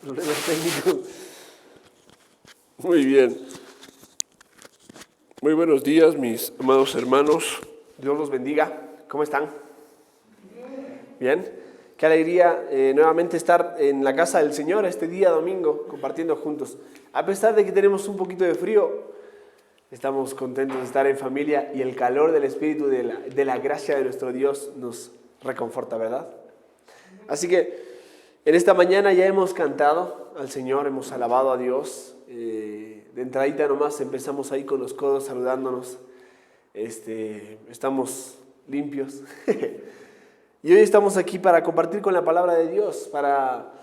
Problemas técnicos. Muy bien. Muy buenos días, mis amados hermanos. Dios los bendiga. ¿Cómo están? Bien. Qué alegría nuevamente estar en la casa del Señor este día domingo, compartiendo juntos. A pesar de que tenemos un poquito de frío, estamos contentos de estar en familia y el calor del Espíritu de la gracia de nuestro Dios nos reconforta, ¿verdad? Así que en esta mañana ya hemos cantado al Señor, hemos alabado a Dios. De entradita nomás empezamos ahí con los codos saludándonos. Estamos limpios. Y hoy estamos aquí para compartir con la palabra de Dios, para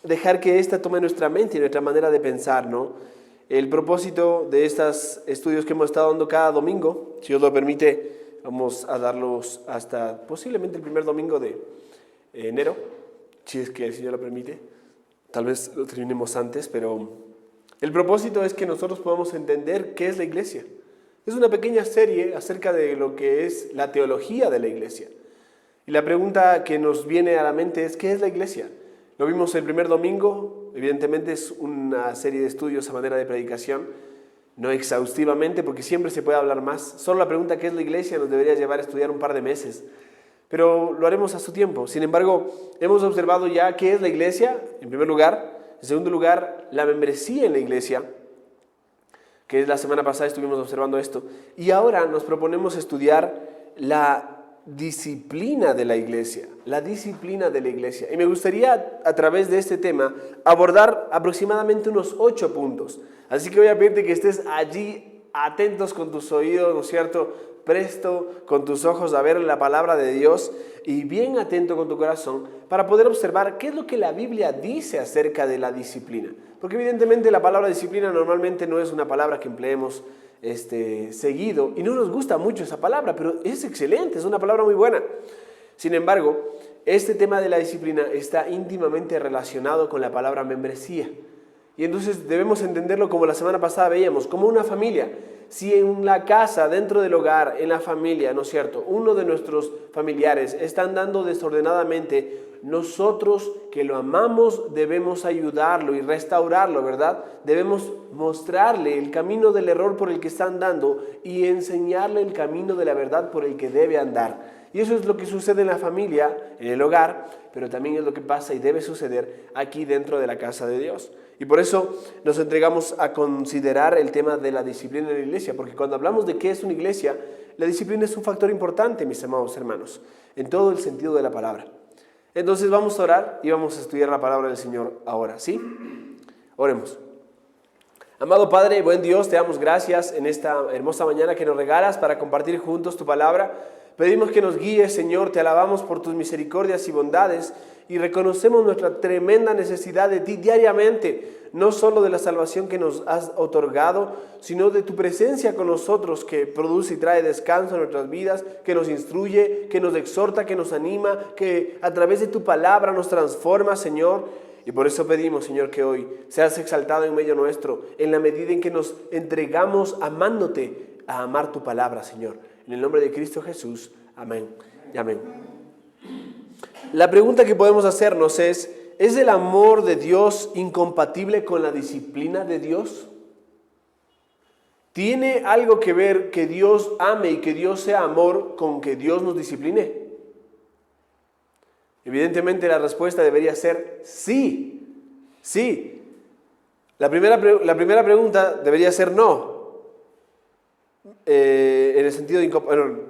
dejar que ésta tome nuestra mente y nuestra manera de pensar, ¿no? El propósito de estos estudios que hemos estado dando cada domingo, si Dios lo permite, vamos a darlos hasta posiblemente el primer domingo de enero, si es que el Señor lo permite. Tal vez lo terminemos antes, pero el propósito es que nosotros podamos entender qué es la iglesia. Es una pequeña serie acerca de lo que es la teología de la iglesia. Y la pregunta que nos viene a la mente es, ¿qué es la iglesia? Lo vimos el primer domingo, evidentemente es una serie de estudios a manera de predicación, no exhaustivamente porque siempre se puede hablar más. Solo la pregunta ¿qué es la iglesia? Nos debería llevar a estudiar un par de meses, pero lo haremos a su tiempo. Sin embargo, hemos observado ya qué es la iglesia, en primer lugar. En segundo lugar, la membresía en la iglesia, que es la semana pasada estuvimos observando esto. Y ahora nos proponemos estudiar la disciplina de la iglesia, la disciplina de la iglesia. Y me gustaría a través de este tema abordar aproximadamente unos 8 puntos. Así que voy a pedirte que estés allí atentos con tus oídos, ¿no es cierto? Presto con tus ojos a ver la palabra de Dios y bien atento con tu corazón para poder observar qué es lo que la Biblia dice acerca de la disciplina. Porque evidentemente la palabra disciplina normalmente no es una palabra que empleemos seguido y no nos gusta mucho esa palabra, pero es excelente, es una palabra muy buena. Sin embargo, este tema de la disciplina está íntimamente relacionado con la palabra membresía. Y entonces debemos entenderlo como la semana pasada veíamos, como una familia. Si en la casa, dentro del hogar, en la familia, ¿no es cierto?, uno de nuestros familiares está andando desordenadamente, nosotros que lo amamos debemos ayudarlo y restaurarlo, ¿verdad? Debemos mostrarle el camino del error por el que está andando y enseñarle el camino de la verdad por el que debe andar. Y eso es lo que sucede en la familia, en el hogar, pero también es lo que pasa y debe suceder aquí dentro de la casa de Dios. Y por eso nos entregamos a considerar el tema de la disciplina en la iglesia, porque cuando hablamos de qué es una iglesia, la disciplina es un factor importante, mis amados hermanos, en todo el sentido de la palabra. Entonces vamos a orar y vamos a estudiar la palabra del Señor ahora, ¿sí? Oremos. Amado Padre, buen Dios, te damos gracias en esta hermosa mañana que nos regalas para compartir juntos tu palabra. Pedimos que nos guíes, Señor, te alabamos por tus misericordias y bondades y reconocemos nuestra tremenda necesidad de ti diariamente, no solo de la salvación que nos has otorgado, sino de tu presencia con nosotros que produce y trae descanso en nuestras vidas, que nos instruye, que nos exhorta, que nos anima, que a través de tu palabra nos transforma, Señor. Y por eso pedimos, Señor, que hoy seas exaltado en medio nuestro, en la medida en que nos entregamos amándote a amar tu palabra, Señor. En el nombre de Cristo Jesús. Amén y amén. La pregunta que podemos hacernos ¿es el amor de Dios incompatible con la disciplina de Dios? ¿Tiene algo que ver que Dios ame y que Dios sea amor con que Dios nos discipline? Evidentemente la respuesta debería ser sí. Sí. La primera pregunta debería ser no. En el sentido de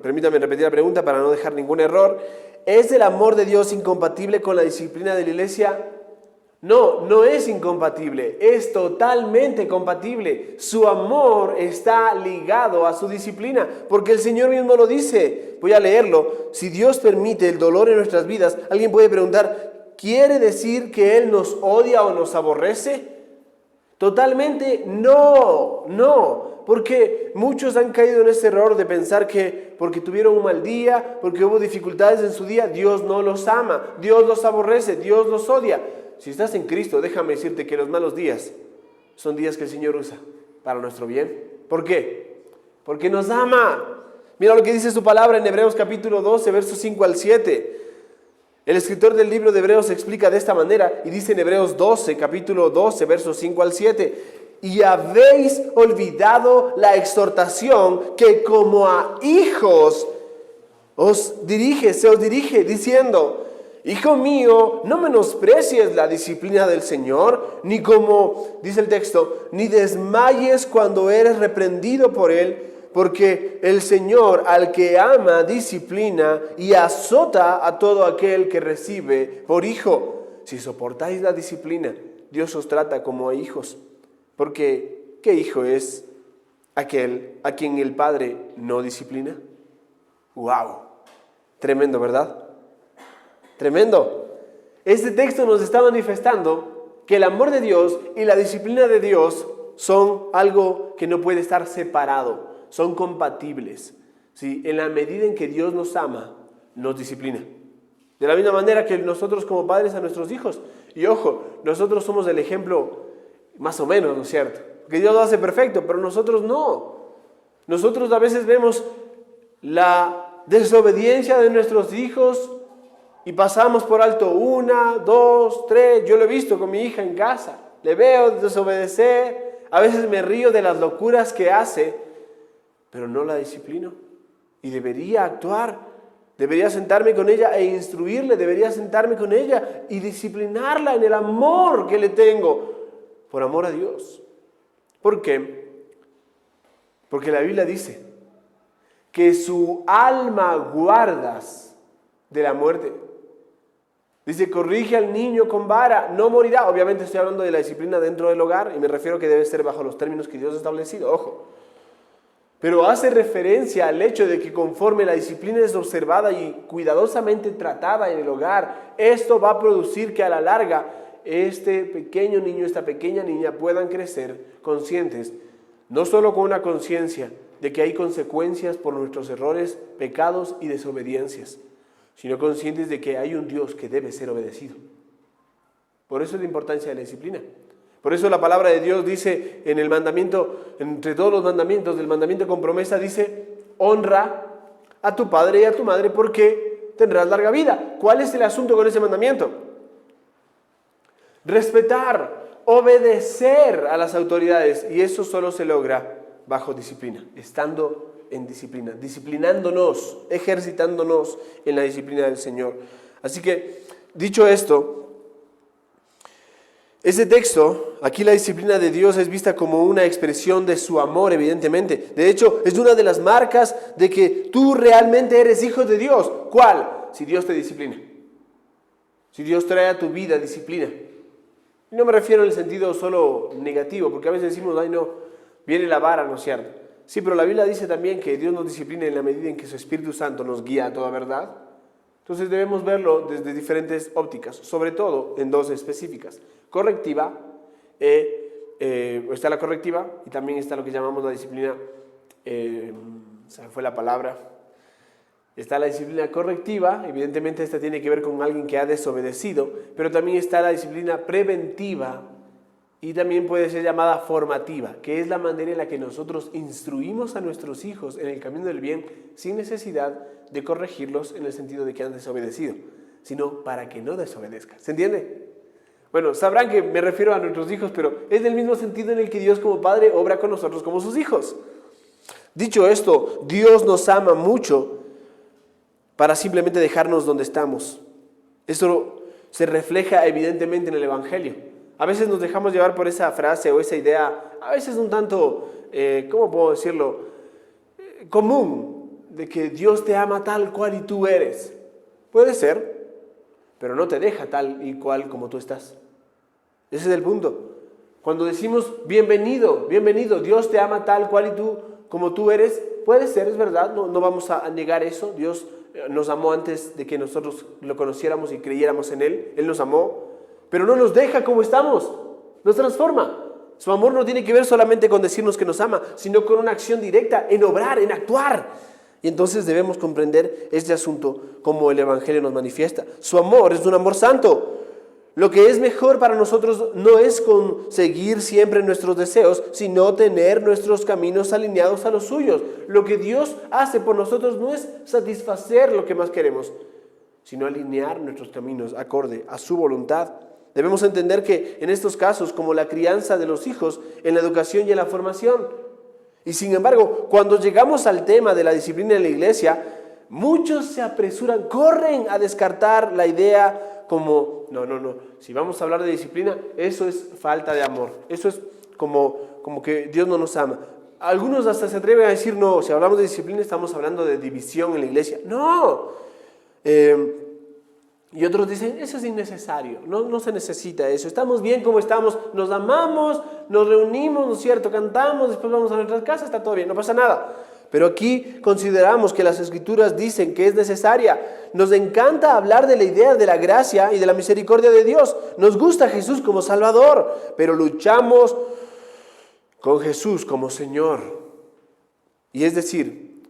permítame repetir la pregunta para no dejar ningún error. ¿Es el amor de Dios incompatible con la disciplina de la iglesia? No, no es incompatible, es totalmente compatible. Su amor está ligado a su disciplina, porque el Señor mismo lo dice. Voy a leerlo. Si Dios permite el dolor en nuestras vidas, alguien puede preguntar, ¿quiere decir que Él nos odia o nos aborrece? Totalmente no, porque muchos han caído en ese error de pensar que porque tuvieron un mal día, porque hubo dificultades en su día, Dios no los ama, Dios los aborrece, Dios los odia. Si estás en Cristo, déjame decirte que los malos días son días que el Señor usa para nuestro bien. ¿Por qué? Porque nos ama. Mira lo que dice su palabra en Hebreos capítulo 12, versos 5 al 7. El escritor del libro de Hebreos explica de esta manera y dice en Hebreos 12, capítulo 12, versos 5 al 7, y habéis olvidado la exhortación que como a hijos se os dirige diciendo, hijo mío, no menosprecies la disciplina del Señor, ni como, dice el texto, ni desmayes cuando eres reprendido por Él, porque el Señor al que ama disciplina y azota a todo aquel que recibe por hijo. Si soportáis la disciplina, Dios os trata como a hijos, porque ¿qué hijo es aquel a quien el Padre no disciplina? ¡Wow! Tremendo, ¿verdad? Tremendo. Este texto nos está manifestando que el amor de Dios y la disciplina de Dios son algo que no puede estar separado, son compatibles. ¿Sí? En la medida en que Dios nos ama, nos disciplina. De la misma manera que nosotros como padres a nuestros hijos. Y ojo, nosotros somos el ejemplo más o menos, ¿no es cierto? Que Dios lo hace perfecto, pero nosotros no. Nosotros a veces vemos la desobediencia de nuestros hijos y pasamos por alto 1, 2, 3. Yo lo he visto con mi hija en casa. Le veo desobedecer. A veces me río de las locuras que hace, pero no la disciplino. Y debería actuar. Debería sentarme con ella e instruirle. Debería sentarme con ella y disciplinarla en el amor que le tengo. Por amor a Dios. ¿Por qué? Porque la Biblia dice que su alma guardas de la muerte. Dice, corrige al niño con vara, no morirá. Obviamente estoy hablando de la disciplina dentro del hogar y me refiero que debe ser bajo los términos que Dios ha establecido, ojo. Pero hace referencia al hecho de que conforme la disciplina es observada y cuidadosamente tratada en el hogar, esto va a producir que a la larga este pequeño niño, esta pequeña niña puedan crecer conscientes, no solo con una conciencia de que hay consecuencias por nuestros errores, pecados y desobediencias, sino conscientes de que hay un Dios que debe ser obedecido. Por eso es la importancia de la disciplina. Por eso la palabra de Dios dice en el mandamiento, entre todos los mandamientos, del mandamiento con promesa, dice, honra a tu padre y a tu madre porque tendrás larga vida. ¿Cuál es el asunto con ese mandamiento? Respetar, obedecer a las autoridades, y eso solo se logra bajo disciplina, estando en disciplina, disciplinándonos, ejercitándonos en la disciplina del Señor. Así que, dicho esto, ese texto, aquí la disciplina de Dios es vista como una expresión de su amor, evidentemente. De hecho, es una de las marcas de que tú realmente eres hijo de Dios. ¿Cuál? Si Dios te disciplina. Si Dios trae a tu vida disciplina. Y no me refiero en el sentido solo negativo, porque a veces decimos, ay no, viene la vara, ¿no es cierto? Sí, pero la Biblia dice también que Dios nos disciplina en la medida en que su Espíritu Santo nos guía a toda verdad. Entonces debemos verlo desde diferentes ópticas, sobre todo en dos específicas. Correctiva, está la correctiva y también está lo que llamamos la disciplina, se fue la palabra, está la disciplina correctiva, evidentemente esta tiene que ver con alguien que ha desobedecido, pero también está la disciplina preventiva y también puede ser llamada formativa, que es la manera en la que nosotros instruimos a nuestros hijos en el camino del bien sin necesidad de corregirlos en el sentido de que han desobedecido, sino para que no desobedezcan. ¿Se entiende? Bueno, sabrán que me refiero a nuestros hijos, pero es del mismo sentido en el que Dios como Padre obra con nosotros como sus hijos. Dicho esto, Dios nos ama mucho para simplemente dejarnos donde estamos. Esto se refleja evidentemente en el Evangelio. A veces nos dejamos llevar por esa frase o esa idea, a veces un tanto, ¿cómo puedo decirlo? Común, de que Dios te ama tal cual y tú eres. Puede ser, pero no te deja tal y cual como tú estás. Ese es el punto. Cuando decimos bienvenido, bienvenido, Dios te ama tal cual y tú como tú eres, puede ser, es verdad, no vamos a negar eso. Dios nos amó antes de que nosotros lo conociéramos y creyéramos en Él. Él nos amó, pero no nos deja como estamos, nos transforma. Su amor no tiene que ver solamente con decirnos que nos ama, sino con una acción directa, en obrar, en actuar. Y entonces debemos comprender este asunto como el Evangelio nos manifiesta. Su amor es un amor santo. Lo que es mejor para nosotros no es conseguir siempre nuestros deseos, sino tener nuestros caminos alineados a los suyos. Lo que Dios hace por nosotros no es satisfacer lo que más queremos, sino alinear nuestros caminos acorde a su voluntad. Debemos entender que en estos casos, como la crianza de los hijos, en la educación y en la formación. Y sin embargo, cuando llegamos al tema de la disciplina en la iglesia, muchos se apresuran, corren a descartar la idea como, no, si vamos a hablar de disciplina, eso es falta de amor, eso es como que Dios no nos ama. Algunos hasta se atreven a decir, no, si hablamos de disciplina estamos hablando de división en la iglesia. No. Y otros dicen, eso es innecesario, no se necesita eso, estamos bien como estamos, nos amamos, nos reunimos, ¿no es cierto?, cantamos, después vamos a nuestras casas, está todo bien, no pasa nada. Pero aquí consideramos que las Escrituras dicen que es necesaria. Nos encanta hablar de la idea de la gracia y de la misericordia de Dios. Nos gusta Jesús como Salvador, pero luchamos con Jesús como Señor. Y es decir,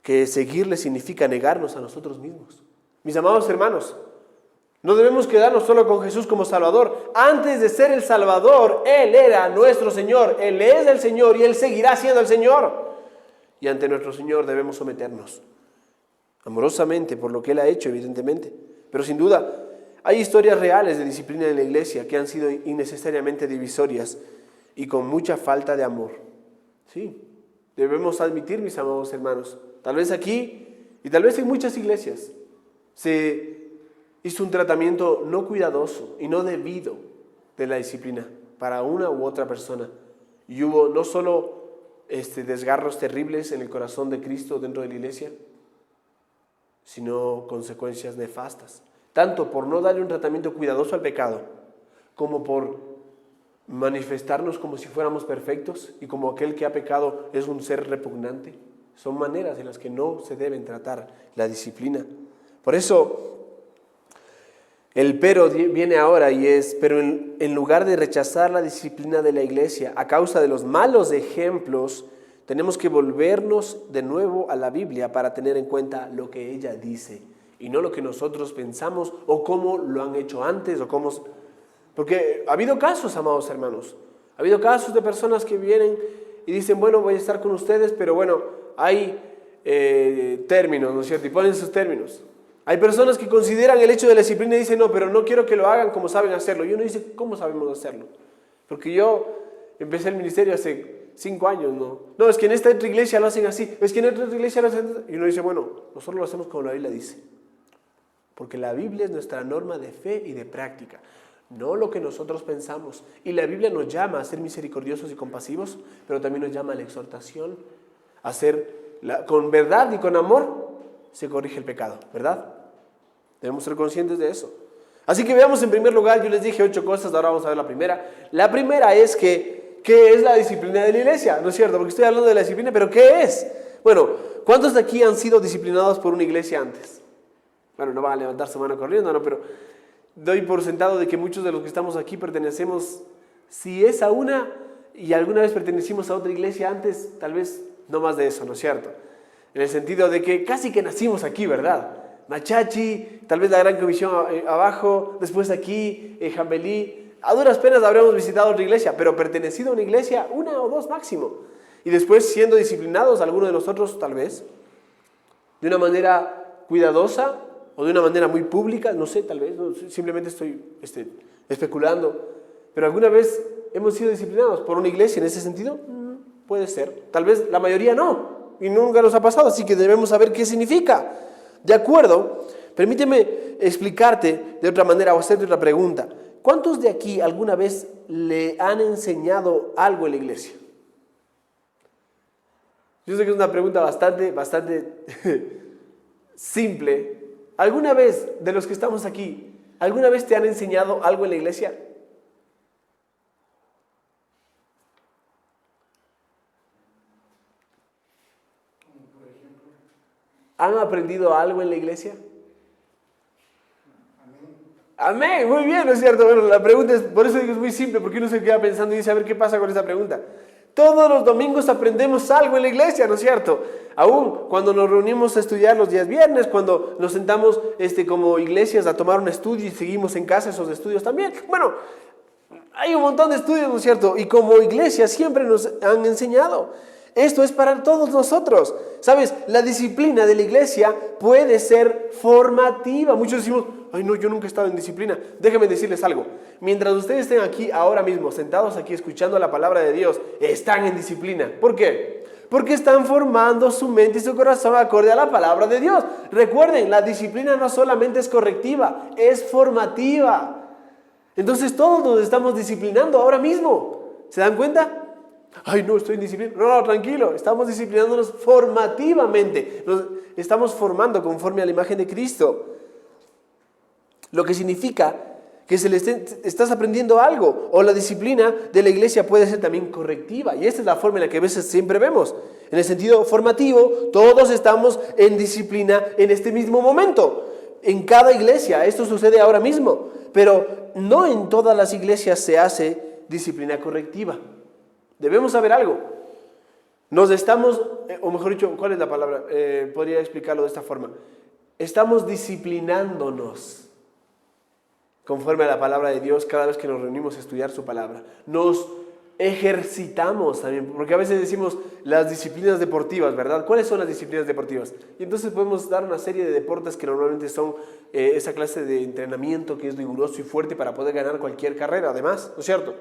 que seguirle significa negarnos a nosotros mismos. Mis amados hermanos, no debemos quedarnos solo con Jesús como Salvador. Antes de ser el Salvador, Él era nuestro Señor. Él es el Señor y Él seguirá siendo el Señor. Y ante nuestro Señor debemos someternos amorosamente por lo que Él ha hecho, evidentemente. Pero sin duda, hay historias reales de disciplina en la iglesia que han sido innecesariamente divisorias y con mucha falta de amor. Sí, debemos admitir, mis amados hermanos, tal vez aquí y tal vez en muchas iglesias se hizo un tratamiento no cuidadoso y no debido de la disciplina para una u otra persona. Y hubo no solo desgarros terribles en el corazón de Cristo dentro de la iglesia, sino consecuencias nefastas, tanto por no darle un tratamiento cuidadoso al pecado, como por manifestarnos como si fuéramos perfectos y como aquel que ha pecado es un ser repugnante. Son maneras en las que no se deben tratar la disciplina. Por eso el pero viene ahora y es, pero en lugar de rechazar la disciplina de la iglesia a causa de los malos ejemplos, tenemos que volvernos de nuevo a la Biblia para tener en cuenta lo que ella dice y no lo que nosotros pensamos o cómo lo han hecho antes o cómo... Porque ha habido casos, amados hermanos, ha habido casos de personas que vienen y dicen, bueno, voy a estar con ustedes, pero bueno, hay términos, ¿no es cierto? Y ponen sus términos. Hay personas que consideran el hecho de la disciplina y dicen, no, pero no quiero que lo hagan como saben hacerlo. Y uno dice, ¿cómo sabemos hacerlo? Porque yo empecé el ministerio hace 5 años, ¿no? No, es que en esta otra iglesia lo hacen así, es que en esta otra iglesia lo hacen así. Y uno dice, bueno, nosotros lo hacemos como la Biblia dice. Porque la Biblia es nuestra norma de fe y de práctica, no lo que nosotros pensamos. Y la Biblia nos llama a ser misericordiosos y compasivos, pero también nos llama a la exhortación, a ser, con verdad y con amor, se corrige el pecado, ¿verdad? Debemos ser conscientes de eso. Así que veamos en primer lugar, yo les dije 8 cosas, ahora vamos a ver la primera. La primera es ¿qué es la disciplina de la iglesia? ¿No es cierto? Porque estoy hablando de la disciplina, pero ¿qué es? Bueno, ¿cuántos de aquí han sido disciplinados por una iglesia antes? Bueno, no van a levantar su mano corriendo, ¿no? Pero doy por sentado de que muchos de los que estamos aquí pertenecemos, si es a una y alguna vez pertenecimos a otra iglesia antes, tal vez no más de eso, ¿no es cierto? En el sentido de que casi que nacimos aquí, ¿verdad? Machachi, tal vez la Gran Comisión abajo, después aquí, Jambelí. A duras penas habremos visitado otra iglesia, pero pertenecido a una iglesia, 1 o 2 máximo. Y después siendo disciplinados, algunos de nosotros tal vez, de una manera cuidadosa o de una manera muy pública, no sé, tal vez, no, simplemente estoy especulando. Pero alguna vez hemos sido disciplinados por una iglesia en ese sentido, puede ser. Tal vez la mayoría no. Y nunca nos ha pasado, así que debemos saber qué significa. ¿De acuerdo? Permíteme explicarte de otra manera o hacerte otra pregunta. ¿Cuántos de aquí alguna vez le han enseñado algo en la iglesia? Yo sé que es una pregunta bastante simple. ¿Alguna vez de los que estamos aquí, alguna vez te han enseñado algo en la iglesia? ¿Han aprendido algo en la iglesia? Amén, muy bien, ¿no es cierto? Bueno, la pregunta es, por eso digo, es muy simple, porque uno se queda pensando y dice, a ver qué pasa con esa pregunta. Todos los domingos aprendemos algo en la iglesia, ¿no es cierto? Aún cuando nos reunimos a estudiar los días viernes, cuando nos sentamos como iglesias a tomar un estudio y seguimos en casa esos estudios también. Bueno, hay un montón de estudios, ¿no es cierto? Y como iglesia siempre nos han enseñado. Esto es para todos nosotros. ¿Sabes? La disciplina de la iglesia puede ser formativa. Muchos decimos, ay no, yo nunca he estado en disciplina. Déjenme decirles algo. Mientras ustedes estén aquí ahora mismo, sentados aquí escuchando la palabra de Dios, están en disciplina. ¿Por qué? Porque están formando su mente y su corazón acorde a la palabra de Dios. Recuerden, la disciplina no solamente es correctiva, es formativa. Entonces todos nos estamos disciplinando ahora mismo. ¿Se dan cuenta? Ay, no, estoy en disciplina. No, tranquilo. Estamos disciplinándonos formativamente. Nos estamos formando conforme a la imagen de Cristo. Lo que significa que estás aprendiendo algo. O la disciplina de la iglesia puede ser también correctiva. Y esta es la forma en la que a veces siempre vemos. En el sentido formativo, todos estamos en disciplina en este mismo momento. En cada iglesia. Esto sucede ahora mismo. Pero no en todas las iglesias se hace disciplina correctiva. Debemos saber algo. Nos estamos, o mejor dicho, ¿cuál es la palabra? Podría explicarlo de esta forma. Estamos disciplinándonos conforme a la palabra de Dios cada vez que nos reunimos a estudiar su palabra. Nos ejercitamos también, porque a veces decimos las disciplinas deportivas, ¿verdad? ¿Cuáles son las disciplinas deportivas? Y entonces podemos dar una serie de deportes que normalmente son esa clase de entrenamiento que es riguroso y fuerte para poder ganar cualquier carrera, además, ¿no es cierto?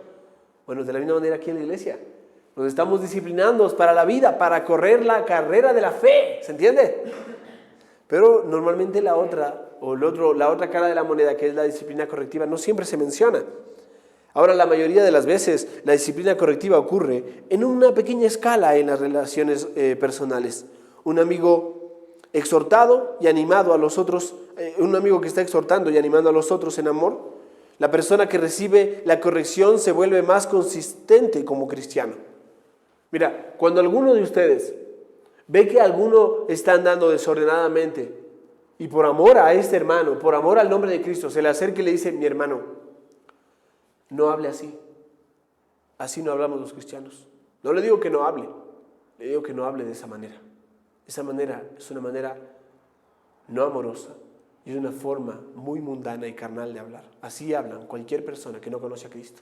Bueno, de la misma manera aquí en la iglesia. Nos estamos disciplinando para la vida, para correr la carrera de la fe, ¿se entiende? Pero normalmente la otra cara de la moneda, que es la disciplina correctiva, no siempre se menciona. Ahora, la mayoría de las veces, la disciplina correctiva ocurre en una pequeña escala en las relaciones personales. Un amigo exhortado y animado a los otros, un amigo que está exhortando y animando a los otros en amor. La persona que recibe la corrección se vuelve más consistente como cristiano. Mira, cuando alguno de ustedes ve que alguno está andando desordenadamente y por amor a este hermano, por amor al nombre de Cristo, se le acerca y le dice, mi hermano, no hable así. Así no hablamos los cristianos. No le digo que no hable, le digo que no hable de esa manera. Esa manera es una manera no amorosa. Y es una forma muy mundana y carnal de hablar. Así hablan cualquier persona que no conoce a Cristo.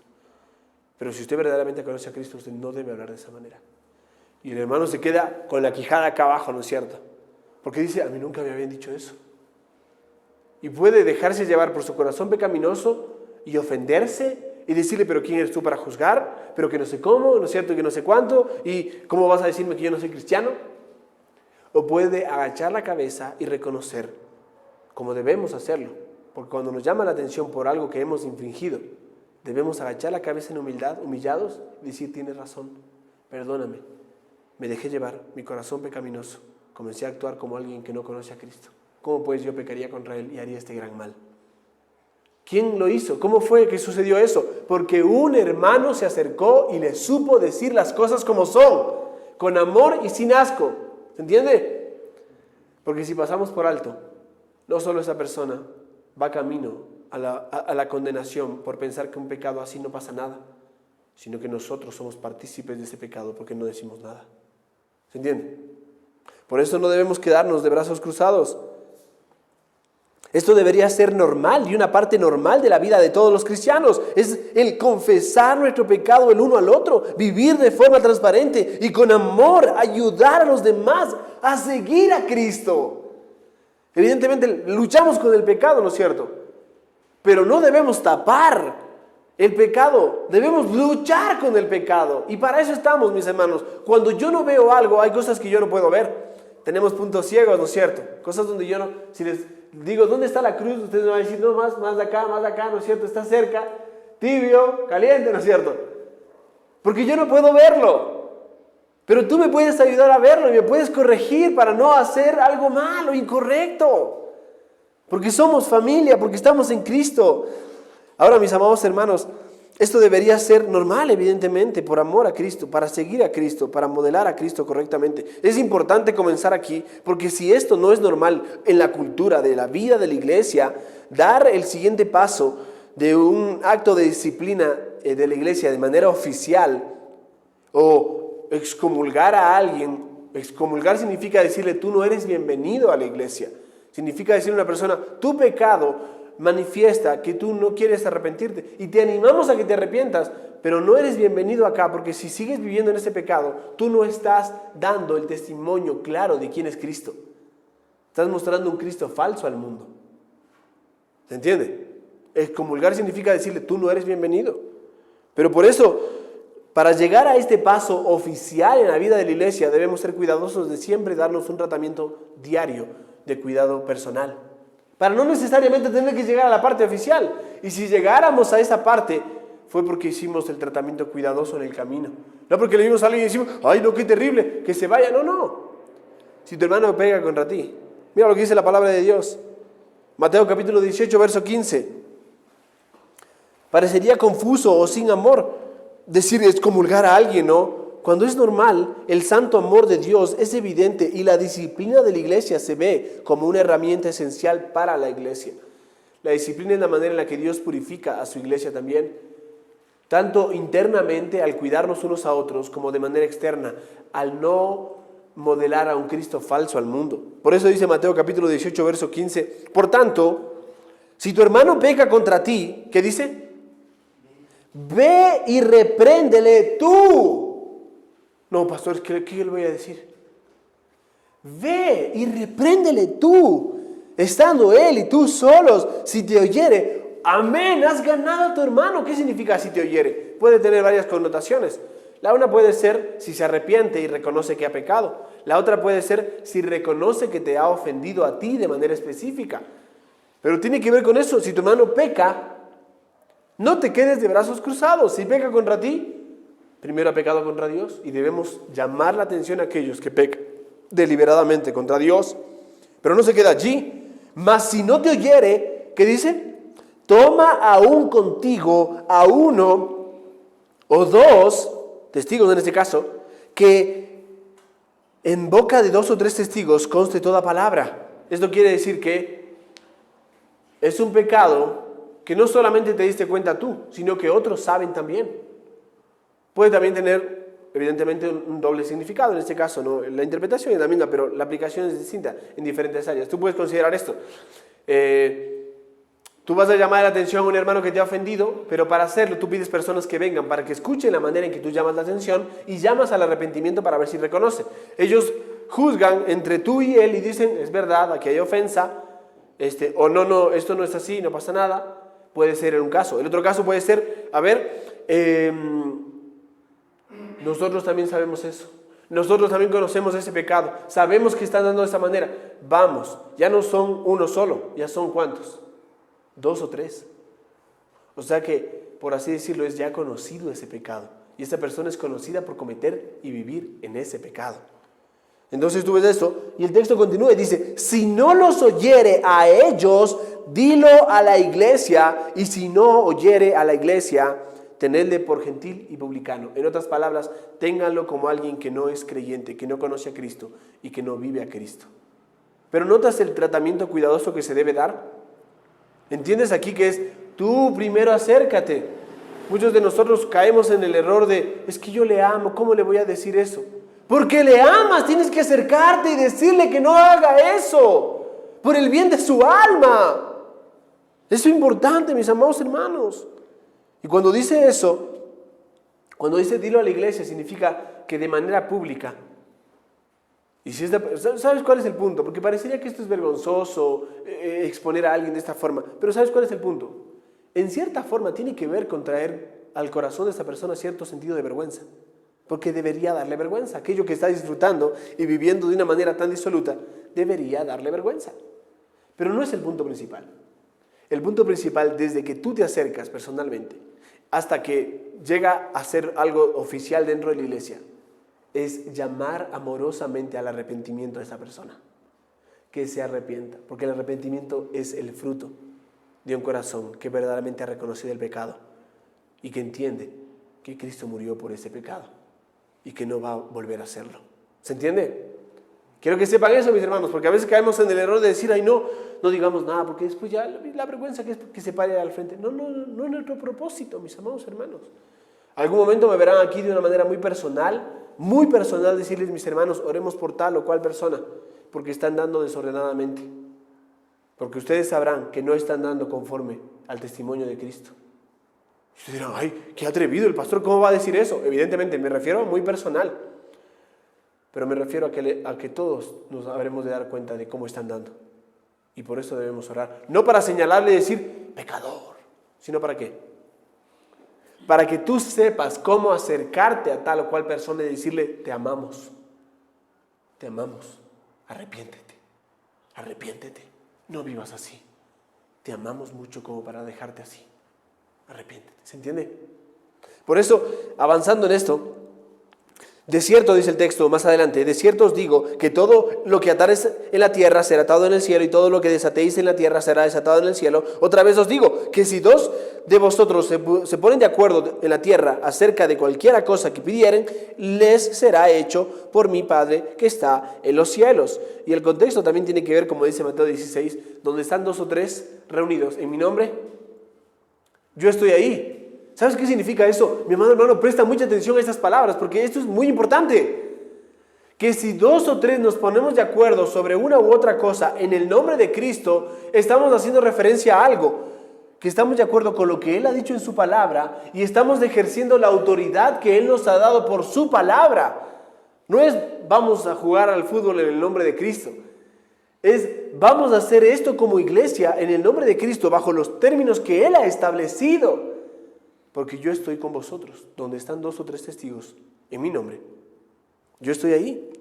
Pero si usted verdaderamente conoce a Cristo, usted no debe hablar de esa manera. Y el hermano se queda con la quijada acá abajo, ¿no es cierto? Porque dice, a mí nunca me habían dicho eso. Y puede dejarse llevar por su corazón pecaminoso y ofenderse y decirle, pero ¿quién eres tú para juzgar? Pero que no sé cómo, ¿no es cierto? Que no sé cuánto. ¿Y cómo vas a decirme que yo no soy cristiano? O puede agachar la cabeza y reconocer, como debemos hacerlo, porque cuando nos llama la atención por algo que hemos infringido, debemos agachar la cabeza en humildad, humillados, y decir, tienes razón, perdóname, me dejé llevar, mi corazón pecaminoso, comencé a actuar como alguien que no conoce a Cristo. ¿Cómo pues yo pecaría contra Él y haría este gran mal? ¿Quién lo hizo? ¿Cómo fue que sucedió eso? Porque un hermano se acercó y le supo decir las cosas como son, con amor y sin asco. ¿Se entiende? Porque si pasamos por alto, no solo esa persona va camino a la condenación por pensar que un pecado así no pasa nada, sino que nosotros somos partícipes de ese pecado porque no decimos nada. ¿Se entiende? Por eso no debemos quedarnos de brazos cruzados. Esto debería ser normal y una parte normal de la vida de todos los cristianos. Es el confesar nuestro pecado el uno al otro, vivir de forma transparente y con amor ayudar a los demás a seguir a Cristo. Evidentemente luchamos con el pecado, ¿no es cierto? Pero no debemos tapar el pecado, debemos luchar con el pecado. Y para eso estamos, mis hermanos. Cuando yo no veo algo, hay cosas que yo no puedo ver. Tenemos puntos ciegos, ¿no es cierto? Cosas donde yo no, si les digo, ¿dónde está la cruz? Ustedes me van a decir, no, más de acá, ¿no es cierto? Está cerca, tibio, caliente, ¿no es cierto? Porque yo no puedo verlo. Pero tú me puedes ayudar a verlo y me puedes corregir para no hacer algo malo, incorrecto. Porque somos familia, porque estamos en Cristo. Ahora, mis amados hermanos, esto debería ser normal, evidentemente, por amor a Cristo, para seguir a Cristo, para modelar a Cristo correctamente. Es importante comenzar aquí, porque si esto no es normal en la cultura de la vida de la iglesia, dar el siguiente paso de un acto de disciplina de la iglesia de manera oficial o excomulgar a alguien, excomulgar significa decirle tú no eres bienvenido a la iglesia. Significa decirle a una persona, tu pecado manifiesta que tú no quieres arrepentirte y te animamos a que te arrepientas, pero no eres bienvenido acá porque si sigues viviendo en ese pecado, tú no estás dando el testimonio claro de quién es Cristo. Estás mostrando un Cristo falso al mundo. ¿Se entiende? Excomulgar significa decirle, tú no eres bienvenido. Pero por eso, para llegar a este paso oficial en la vida de la iglesia, debemos ser cuidadosos de siempre darnos un tratamiento diario de cuidado personal. Para no necesariamente tener que llegar a la parte oficial. Y si llegáramos a esa parte, fue porque hicimos el tratamiento cuidadoso en el camino. No porque le vimos a alguien y decimos, ay no, qué terrible, que se vaya. No, no. Si tu hermano pega contra ti. Mira lo que dice la palabra de Dios. Mateo capítulo 18, verso 15. Parecería confuso o sin amor decir excomulgar a alguien, ¿no? Cuando es normal, el santo amor de Dios es evidente y la disciplina de la iglesia se ve como una herramienta esencial para la iglesia. La disciplina es la manera en la que Dios purifica a su iglesia también, tanto internamente al cuidarnos unos a otros como de manera externa, al no modelar a un Cristo falso al mundo. Por eso dice Mateo capítulo 18, verso 15, por tanto, si tu hermano peca contra ti, ¿qué dice? Ve y repréndele tú. No, pastor, ¿qué le voy a decir? Ve y repréndele tú, estando él y tú solos. Si te oyere, amén, has ganado a tu hermano. ¿Qué significa si te oyere? Puede tener varias connotaciones. La una puede ser si se arrepiente y reconoce que ha pecado. La otra puede ser si reconoce que te ha ofendido a ti de manera específica. Pero tiene que ver con eso. Si tu hermano peca, no te quedes de brazos cruzados. Si peca contra ti, primero ha pecado contra Dios y debemos llamar la atención a aquellos que pecan deliberadamente contra Dios. Pero no se queda allí. Mas si no te oyere, ¿qué dice? Toma aún contigo a uno o dos testigos en este caso, que en boca de 2 o 3 testigos conste toda palabra. Esto quiere decir que es un pecado que no solamente te diste cuenta tú, sino que otros saben también. Puede también tener, evidentemente, un doble significado, en este caso, ¿no? La interpretación es la misma, pero la aplicación es distinta en diferentes áreas. Tú puedes considerar esto. Tú vas a llamar la atención a un hermano que te ha ofendido, pero para hacerlo tú pides personas que vengan para que escuchen la manera en que tú llamas la atención y llamas al arrepentimiento para ver si reconoce. Ellos juzgan entre tú y él y dicen, es verdad, aquí hay ofensa, o no, esto no es así, no pasa nada. Puede ser en un caso. El otro caso puede ser, nosotros también sabemos eso. Nosotros también conocemos ese pecado. Sabemos que están dando de esa manera. Vamos, ya no son uno solo, ya son ¿cuántos? 2 o 3. O sea que, por así decirlo, es ya conocido ese pecado. Y esta persona es conocida por cometer y vivir en ese pecado. Entonces tú ves esto y el texto continúa y dice, si no los oyere a ellos, dilo a la iglesia, y si no oyere a la iglesia, tenedle por gentil y publicano. En otras palabras, ténganlo como alguien que no es creyente, que no conoce a Cristo y que no vive a Cristo. Pero ¿notas el tratamiento cuidadoso que se debe dar? ¿Entiendes aquí que es tú primero acércate? Muchos de nosotros caemos en el error de, es que yo le amo, ¿cómo le voy a decir eso? Porque le amas, tienes que acercarte y decirle que no haga eso, por el bien de su alma. Eso es importante, mis amados hermanos. Y cuando dice eso, cuando dice dilo a la iglesia, significa que de manera pública. Y si ¿sabes cuál es el punto? Porque parecería que esto es vergonzoso, exponer a alguien de esta forma. Pero ¿sabes cuál es el punto? En cierta forma tiene que ver con traer al corazón de esta persona cierto sentido de vergüenza. Porque debería darle vergüenza. Aquello que está disfrutando y viviendo de una manera tan disoluta, debería darle vergüenza. Pero no es el punto principal. El punto principal, desde que tú te acercas personalmente hasta que llega a ser algo oficial dentro de la iglesia, es llamar amorosamente al arrepentimiento de esa persona. Que se arrepienta, porque el arrepentimiento es el fruto de un corazón que verdaderamente ha reconocido el pecado y que entiende que Cristo murió por ese pecado y que no va a volver a hacerlo. ¿Se entiende? Quiero que sepan eso, mis hermanos, porque a veces caemos en el error de decir, ay no digamos nada, porque después ya la vergüenza que se pare al frente. No es nuestro propósito, mis amados hermanos. Algún momento me verán aquí de una manera muy personal, decirles, mis hermanos, oremos por tal o cual persona, porque están dando desordenadamente. Porque ustedes sabrán que no están dando conforme al testimonio de Cristo. Y ustedes dirán, ay, qué atrevido el pastor, ¿cómo va a decir eso? Evidentemente, me refiero a muy personal. Pero me refiero a que todos nos habremos de dar cuenta de cómo están dando. Y por eso debemos orar. No para señalarle y decir, pecador, sino para qué. Para que tú sepas cómo acercarte a tal o cual persona y decirle, te amamos, arrepiéntete, no vivas así, te amamos mucho como para dejarte así, arrepiéntete, ¿se entiende? Por eso, avanzando en esto, de cierto, dice el texto más adelante, de cierto os digo que todo lo que ataréis en la tierra será atado en el cielo y todo lo que desatéis en la tierra será desatado en el cielo. Otra vez os digo que si dos de vosotros se ponen de acuerdo en la tierra acerca de cualquiera cosa que pidieren, les será hecho por mi Padre que está en los cielos. Y el contexto también tiene que ver, como dice Mateo 16, donde están 2 o 3 reunidos en mi nombre, yo estoy ahí. ¿Sabes qué significa eso? Mi hermano, presta mucha atención a estas palabras porque esto es muy importante. Que si 2 o 3 nos ponemos de acuerdo sobre una u otra cosa en el nombre de Cristo, estamos haciendo referencia a algo. Que estamos de acuerdo con lo que Él ha dicho en su palabra y estamos ejerciendo la autoridad que Él nos ha dado por su palabra. No es vamos a jugar al fútbol en el nombre de Cristo. Es vamos a hacer esto como iglesia en el nombre de Cristo bajo los términos que Él ha establecido. Porque yo estoy con vosotros, donde están 2 o 3 testigos en mi nombre. Yo estoy ahí.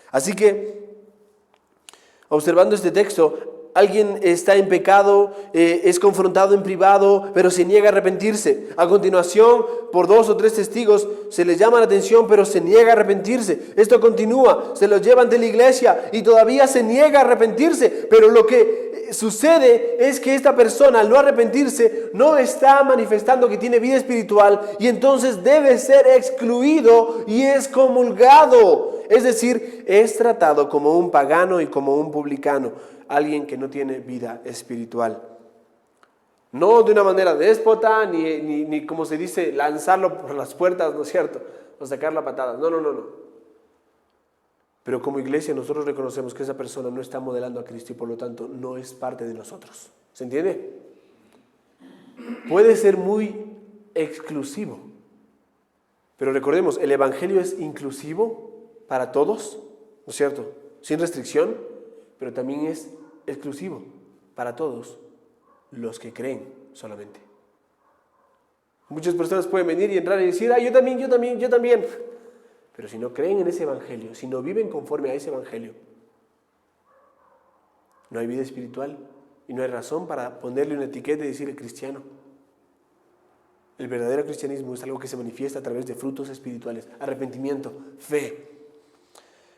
Así que, observando este texto, alguien está en pecado, es confrontado en privado, pero se niega a arrepentirse. A continuación, por 2 o 3 testigos, se les llama la atención, pero se niega a arrepentirse. Esto continúa, se los llevan de la iglesia y todavía se niega a arrepentirse. Pero lo que sucede es que esta persona, al no arrepentirse, no está manifestando que tiene vida espiritual y entonces debe ser excluido y excomulgado. Es decir, es tratado como un pagano y como un publicano, alguien que no tiene vida espiritual. No de una manera déspota, ni como se dice, lanzarlo por las puertas, ¿no es cierto? O sacarlo a patadas. No. Pero como iglesia nosotros reconocemos que esa persona no está modelando a Cristo y por lo tanto no es parte de nosotros. ¿Se entiende? Puede ser muy exclusivo. Pero recordemos, el Evangelio es inclusivo para todos, ¿no es cierto? Sin restricción, pero también es exclusivo para todos los que creen solamente. Muchas personas pueden venir y entrar y decir, yo también. Pero si no creen en ese evangelio, si no viven conforme a ese evangelio, no hay vida espiritual y no hay razón para ponerle una etiqueta y decirle cristiano. El verdadero cristianismo es algo que se manifiesta a través de frutos espirituales, arrepentimiento, fe.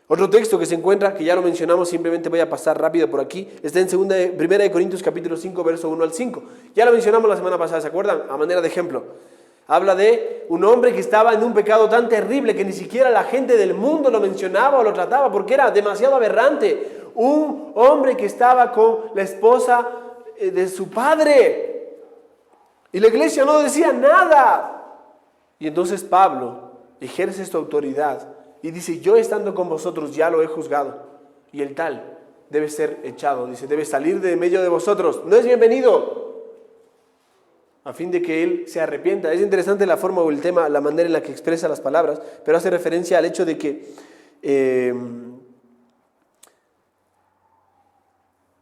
Otro texto que se encuentra, que ya lo mencionamos, simplemente voy a pasar rápido por aquí, está en 1 de Corintios capítulo 5, verso 1 al 5. Ya lo mencionamos la semana pasada, ¿se acuerdan? A manera de ejemplo. Habla de un hombre que estaba en un pecado tan terrible que ni siquiera la gente del mundo lo mencionaba o lo trataba porque era demasiado aberrante. Un hombre que estaba con la esposa de su padre y la iglesia no decía nada. Y entonces Pablo ejerce esta autoridad y dice, yo estando con vosotros ya lo he juzgado y el tal debe ser echado, dice, debe salir de medio de vosotros, no es bienvenido. A fin de que él se arrepienta. Es interesante la forma o el tema, la manera en la que expresa las palabras, pero hace referencia al hecho de que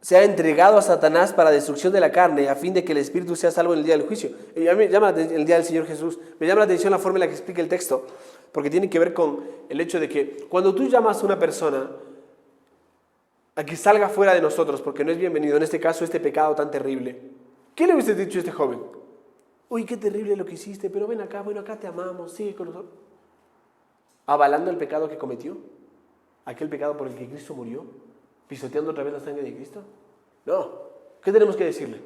se ha entregado a Satanás para destrucción de la carne, a fin de que el espíritu sea salvo en el día del juicio. Y a mí me llama el día del Señor Jesús, me llama la atención la forma en la que explica el texto, porque tiene que ver con el hecho de que cuando tú llamas a una persona a que salga fuera de nosotros, porque no es bienvenido, en este caso, este pecado tan terrible, ¿qué le hubiese dicho a este joven? Uy, qué terrible lo que hiciste, pero ven acá, bueno, acá te amamos, sigue con nosotros. Avalando el pecado que cometió, aquel pecado por el que Cristo murió, pisoteando otra vez la sangre de Cristo. No, ¿qué tenemos que decirle?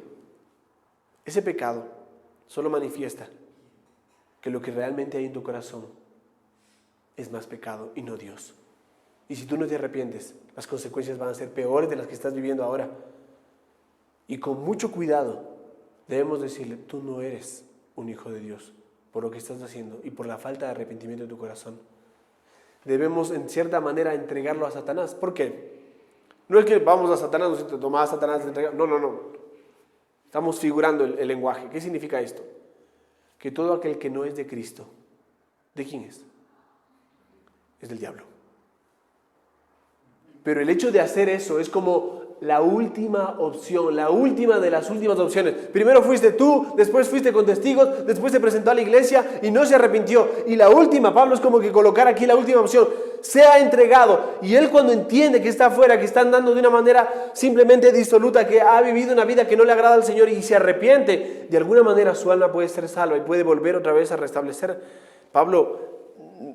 Ese pecado solo manifiesta que lo que realmente hay en tu corazón es más pecado y no Dios. Y si tú no te arrepientes, las consecuencias van a ser peores de las que estás viviendo ahora. Y con mucho cuidado, debemos decirle, tú no eres un hijo de Dios por lo que estás haciendo y por la falta de arrepentimiento de tu corazón. Debemos en cierta manera entregarlo a Satanás. ¿Por qué? No es que vamos a Satanás, nos tomás a Satanás, no. Estamos figurando el lenguaje. ¿Qué significa esto? Que todo aquel que no es de Cristo, ¿de quién es? Es del diablo. Pero el hecho de hacer eso es como la última opción, la última de las últimas opciones. Primero fuiste tú, después fuiste con testigos, después se presentó a la iglesia y no se arrepintió. Y la última, Pablo es como que colocar aquí la última opción, se ha entregado. Y él cuando entiende que está afuera, que está andando de una manera simplemente disoluta, que ha vivido una vida que no le agrada al Señor y se arrepiente, de alguna manera su alma puede ser salva y puede volver otra vez a restablecer. Pablo,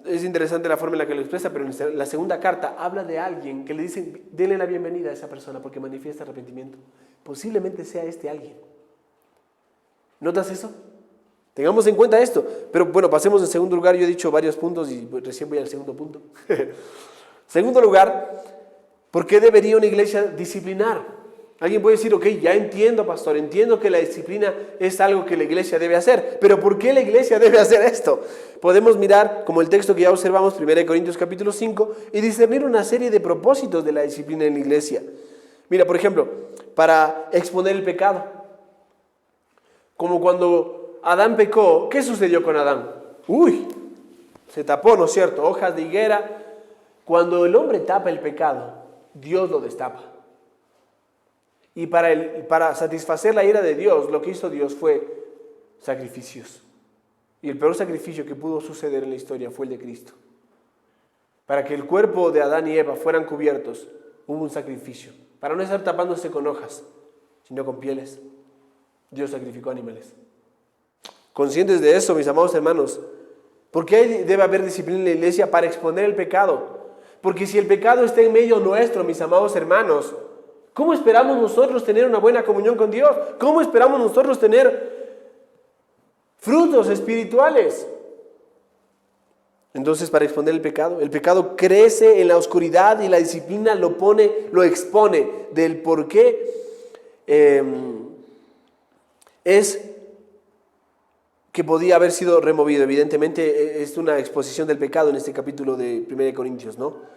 es interesante la forma en la que lo expresa, pero en la segunda carta habla de alguien que le dicen, denle la bienvenida a esa persona porque manifiesta arrepentimiento. Posiblemente sea este alguien. ¿Notas eso? Tengamos en cuenta esto. Pero bueno, pasemos en segundo lugar. Yo he dicho varios puntos y recién voy al segundo punto. Segundo lugar, ¿por qué debería una iglesia disciplinar? Alguien puede decir, ok, ya entiendo, pastor, entiendo que la disciplina es algo que la iglesia debe hacer, pero ¿por qué la iglesia debe hacer esto? Podemos mirar, como el texto que ya observamos, 1 Corintios capítulo 5, y discernir una serie de propósitos de la disciplina en la iglesia. Mira, por ejemplo, para exponer el pecado. Como cuando Adán pecó, ¿qué sucedió con Adán? Se tapó, ¿no es cierto? Hojas de higuera. Cuando el hombre tapa el pecado, Dios lo destapa. Y para satisfacer la ira de Dios, lo que hizo Dios fue sacrificios. Y el peor sacrificio que pudo suceder en la historia fue el de Cristo. Para que el cuerpo de Adán y Eva fueran cubiertos, hubo un sacrificio. Para no estar tapándose con hojas, sino con pieles. Dios sacrificó animales. Conscientes de eso, mis amados hermanos, ¿por qué debe haber disciplina en la iglesia? Para exponer el pecado. Porque si el pecado está en medio nuestro, mis amados hermanos, ¿cómo esperamos nosotros tener una buena comunión con Dios? ¿Cómo esperamos nosotros tener frutos espirituales? Entonces, para exponer el pecado crece en la oscuridad y la disciplina lo expone del por qué es que podía haber sido removido. Evidentemente es una exposición del pecado en este capítulo de 1 Corintios, ¿no?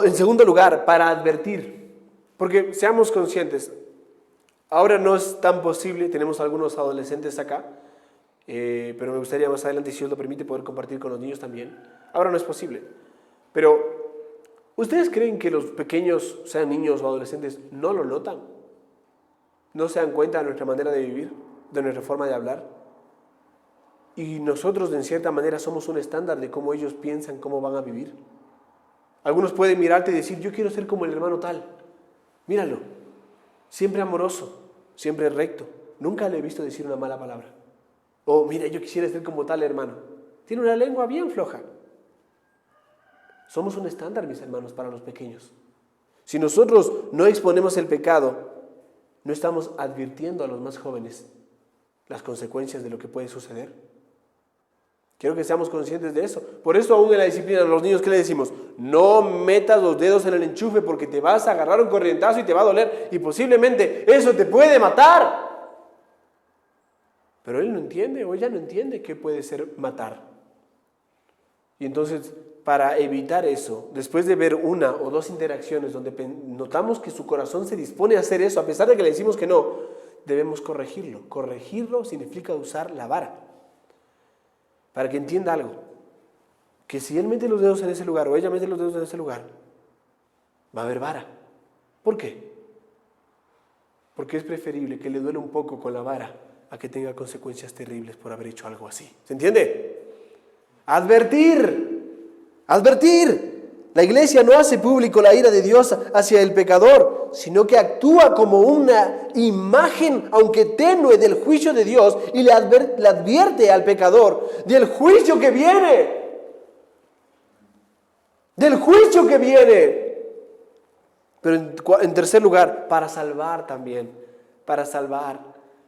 En segundo lugar, para advertir, porque seamos conscientes, ahora no es tan posible, tenemos algunos adolescentes acá, pero me gustaría más adelante, si Dios lo permite, poder compartir con los niños también. Ahora no es posible, pero ¿ustedes creen que los pequeños, sean niños o adolescentes, no lo notan? ¿No se dan cuenta de nuestra manera de vivir, de nuestra forma de hablar? Y nosotros, en cierta manera, somos un estándar de cómo ellos piensan, cómo van a vivir. Algunos pueden mirarte y decir, yo quiero ser como el hermano tal. Míralo, siempre amoroso, siempre recto. Nunca le he visto decir una mala palabra. O mira, yo quisiera ser como tal hermano. Tiene una lengua bien floja. Somos un estándar, mis hermanos, para los pequeños. Si nosotros no exponemos el pecado, no estamos advirtiendo a los más jóvenes las consecuencias de lo que puede suceder. Quiero que seamos conscientes de eso. Por eso aún en la disciplina de los niños, ¿qué le decimos? No metas los dedos en el enchufe porque te vas a agarrar un corrientazo y te va a doler. Y posiblemente eso te puede matar. Pero él no entiende o ella no entiende qué puede ser matar. Y entonces, para evitar eso, después de ver una o dos interacciones donde notamos que su corazón se dispone a hacer eso, a pesar de que le decimos que no, debemos corregirlo. Corregirlo significa usar la vara. Para que entienda algo, que si él mete los dedos en ese lugar o ella mete los dedos en ese lugar, va a haber vara. ¿Por qué? Porque es preferible que le duele un poco con la vara a que tenga consecuencias terribles por haber hecho algo así. ¿Se entiende? Advertir. La iglesia no hace público la ira de Dios hacia el pecador, sino que actúa como una imagen, aunque tenue, del juicio de Dios y le advierte al pecador del juicio que viene. Del juicio que viene. Pero en tercer lugar, para salvar también. Para salvar.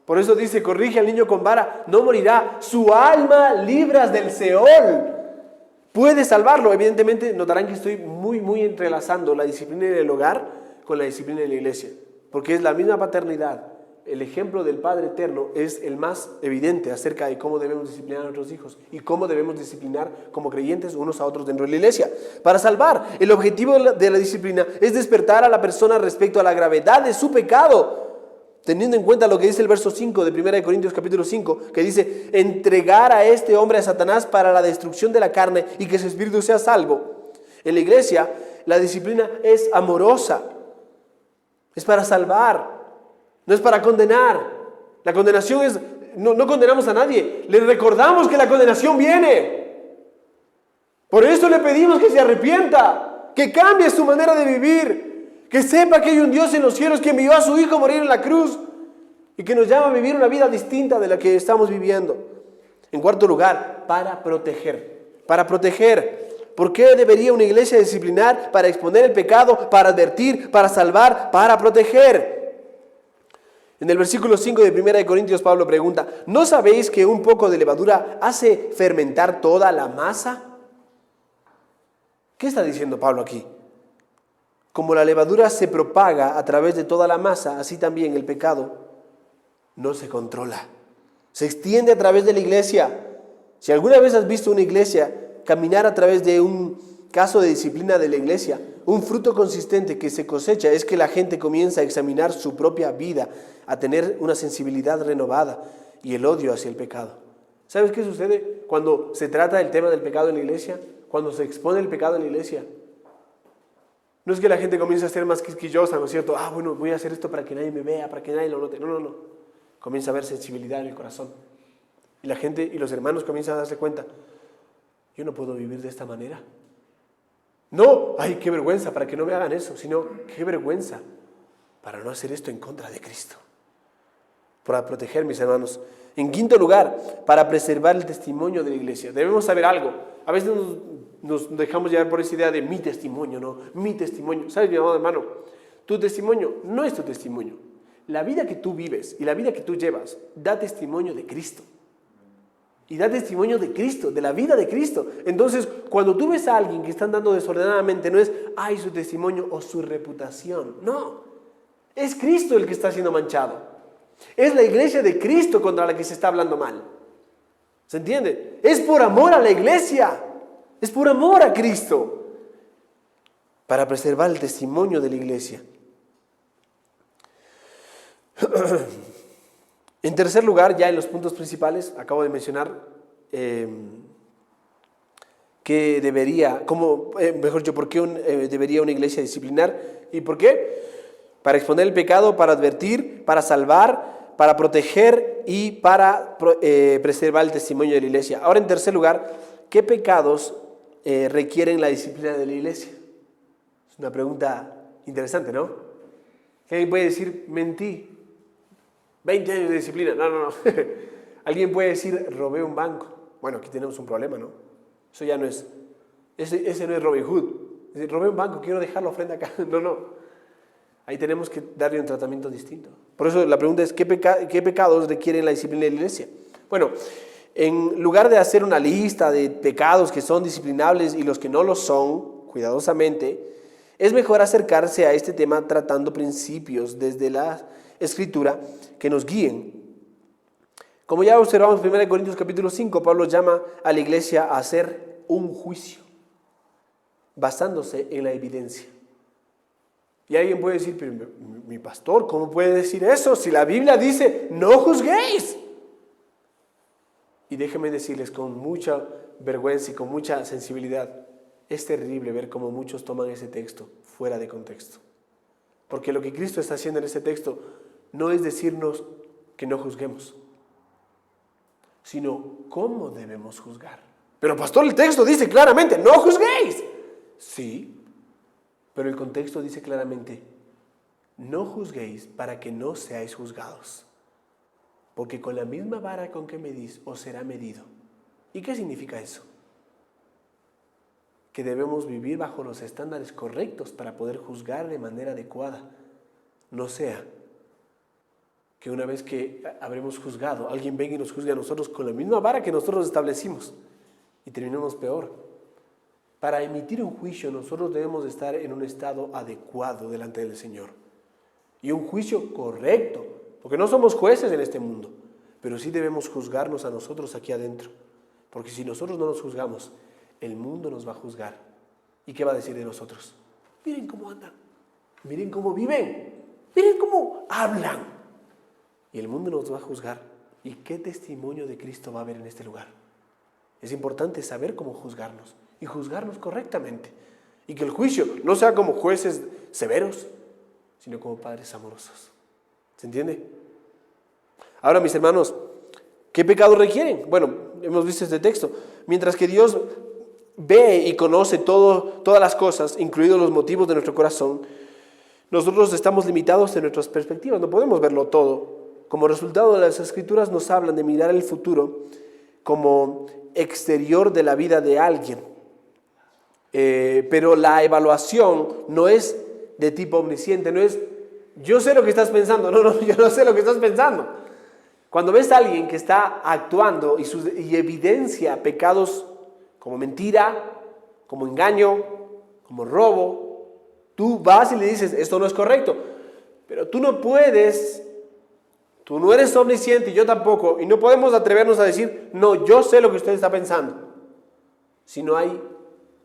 Por eso dice, corrige al niño con vara, no morirá. Su alma libras del Seol. Puede salvarlo. Evidentemente notarán que estoy muy entrelazando la disciplina en el hogar con la disciplina en la iglesia, porque es la misma paternidad, el ejemplo del Padre Eterno es el más evidente acerca de cómo debemos disciplinar a nuestros hijos y cómo debemos disciplinar como creyentes unos a otros dentro de la iglesia. Para salvar, el objetivo de la disciplina es despertar a la persona respecto a la gravedad de su pecado, teniendo en cuenta lo que dice el verso 5 de 1 Corintios capítulo 5, que dice: entregar a este hombre a Satanás para la destrucción de la carne y que su espíritu sea salvo. En la iglesia, la disciplina es amorosa, es para salvar, no es para condenar. La condenación es, no condenamos a nadie, le recordamos que la condenación viene. Por eso le pedimos que se arrepienta, que cambie su manera de vivir, que sepa que hay un Dios en los cielos que envió a su Hijo a morir en la cruz y que nos llama a vivir una vida distinta de la que estamos viviendo. En cuarto lugar, para proteger. Para proteger. ¿Por qué debería una iglesia disciplinar? Para exponer el pecado, para advertir, para salvar, para proteger. En el versículo 5 de 1 Corintios, Pablo pregunta: ¿no sabéis que un poco de levadura hace fermentar toda la masa? ¿Qué está diciendo Pablo aquí? Como la levadura se propaga a través de toda la masa, así también el pecado no se controla. Se extiende a través de la iglesia. Si alguna vez has visto una iglesia caminar a través de un caso de disciplina de la iglesia, un fruto consistente que se cosecha es que la gente comienza a examinar su propia vida, a tener una sensibilidad renovada y el odio hacia el pecado. ¿Sabes qué sucede cuando se trata del tema del pecado en la iglesia? Cuando se expone el pecado en la iglesia. No es que la gente comience a ser más quisquillosa, ¿no es cierto? Bueno, voy a hacer esto para que nadie me vea, para que nadie lo note. No. Comienza a haber sensibilidad en el corazón. Y la gente y los hermanos comienzan a darse cuenta: yo no puedo vivir de esta manera. No, qué vergüenza para que no me hagan eso, sino qué vergüenza para no hacer esto en contra de Cristo. Para proteger, mis hermanos. En quinto lugar, para preservar el testimonio de la iglesia. Debemos saber algo. A veces nos dejamos llevar por esa idea de mi testimonio, ¿no? Mi testimonio. ¿Sabes, mi amado hermano? Tu testimonio no es tu testimonio. La vida que tú vives y la vida que tú llevas da testimonio de Cristo. Y da testimonio de Cristo, de la vida de Cristo. Entonces, cuando tú ves a alguien que está andando desordenadamente, no es su testimonio o su reputación. No, es Cristo el que está siendo manchado. Es la iglesia de Cristo contra la que se está hablando mal. ¿Se entiende? Es por amor a la iglesia. Es por amor a Cristo. Para preservar el testimonio de la iglesia. En tercer lugar, ya en los puntos principales, acabo de mencionar que debería, ¿por qué debería una iglesia disciplinar? ¿Y por qué? Para exponer el pecado, para advertir, para salvar, para proteger y para preservar el testimonio de la iglesia. Ahora, en tercer lugar, ¿qué pecados requieren la disciplina de la iglesia? Es una pregunta interesante, ¿no? ¿Alguien puede decir, mentí? 20 años de disciplina. No. Alguien puede decir, robé un banco. Bueno, aquí tenemos un problema, ¿no? Eso ya no es, ese no es Robin Hood. Es decir, robé un banco, quiero dejarlo frente acá. No. Ahí tenemos que darle un tratamiento distinto. Por eso la pregunta es, ¿qué pecados requieren la disciplina de la iglesia? Bueno, en lugar de hacer una lista de pecados que son disciplinables y los que no lo son, cuidadosamente, es mejor acercarse a este tema tratando principios desde la Escritura que nos guíen. Como ya observamos en 1 Corintios capítulo 5, Pablo llama a la iglesia a hacer un juicio basándose en la evidencia. Y alguien puede decir, pero mi pastor, ¿cómo puede decir eso? Si la Biblia dice, no juzguéis. Y déjenme decirles con mucha vergüenza y con mucha sensibilidad, es terrible ver cómo muchos toman ese texto fuera de contexto. Porque lo que Cristo está haciendo en ese texto no es decirnos que no juzguemos, sino cómo debemos juzgar. Pero pastor, el texto dice claramente, no juzguéis. Sí, pero el contexto dice claramente, no juzguéis para que no seáis juzgados. Porque con la misma vara con que medís os será medido. ¿Y qué significa eso? Que debemos vivir bajo los estándares correctos para poder juzgar de manera adecuada. No sea que una vez que habremos juzgado, alguien venga y nos juzgue a nosotros con la misma vara que nosotros establecimos y terminemos peor. Para emitir un juicio nosotros debemos estar en un estado adecuado delante del Señor. Y un juicio correcto porque no somos jueces en este mundo, pero sí debemos juzgarnos a nosotros aquí adentro, porque si nosotros no nos juzgamos, el mundo nos va a juzgar. ¿Y qué va a decir de nosotros? Miren cómo andan, miren cómo viven, miren cómo hablan. Y el mundo nos va a juzgar. ¿Y qué testimonio de Cristo va a haber en este lugar? Es importante saber cómo juzgarnos y juzgarnos correctamente. Y que el juicio no sea como jueces severos, sino como padres amorosos. ¿Se entiende? Ahora, mis hermanos, ¿qué pecado requieren? Bueno, hemos visto este texto. Mientras que Dios ve y conoce todas las cosas, incluidos los motivos de nuestro corazón, nosotros estamos limitados en nuestras perspectivas, no podemos verlo todo. Como resultado, las Escrituras nos hablan de mirar el futuro como exterior de la vida de alguien. Pero la evaluación no es de tipo omnisciente, no es yo sé lo que estás pensando, no, yo no sé lo que estás pensando. Cuando ves a alguien que está actuando y evidencia pecados como mentira, como engaño, como robo, tú vas y le dices, esto no es correcto, pero tú no puedes, tú no eres omnisciente y yo tampoco, y no podemos atrevernos a decir, no, yo sé lo que usted está pensando, si no hay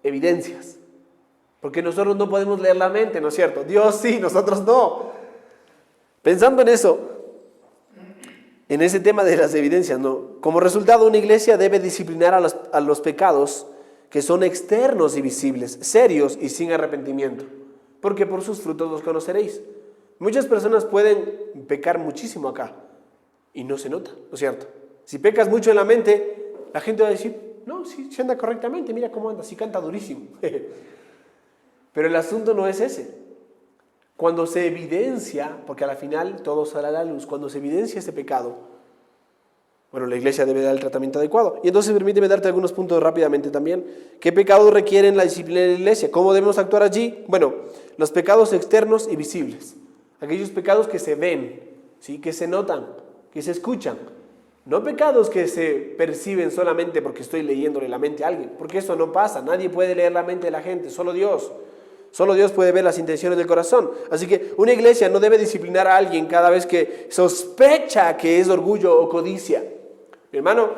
evidencias, porque nosotros no podemos leer la mente, ¿no es cierto? Dios sí, nosotros no. Pensando en eso, en ese tema de las evidencias, ¿no? Como resultado, una iglesia debe disciplinar a los pecados que son externos y visibles, serios y sin arrepentimiento, porque por sus frutos los conoceréis. Muchas personas pueden pecar muchísimo acá y no se nota, ¿no es cierto? Si pecas mucho en la mente, la gente va a decir, no, si anda correctamente, mira cómo anda, si canta durísimo. Pero el asunto no es ese. Cuando se evidencia, porque a la final todo sale a la luz, cuando se evidencia ese pecado, bueno, la iglesia debe dar el tratamiento adecuado. Y entonces permíteme darte algunos puntos rápidamente también. ¿Qué pecados requieren la disciplina de la iglesia? ¿Cómo debemos actuar allí? Bueno, los pecados externos y visibles. Aquellos pecados que se ven, ¿sí? Que se notan, que se escuchan. No pecados que se perciben solamente porque estoy leyéndole la mente a alguien, porque eso no pasa. Nadie puede leer la mente de la gente, solo Dios. Solo Dios puede ver las intenciones del corazón. Así que una iglesia no debe disciplinar a alguien cada vez que sospecha que es orgullo o codicia. Mi hermano,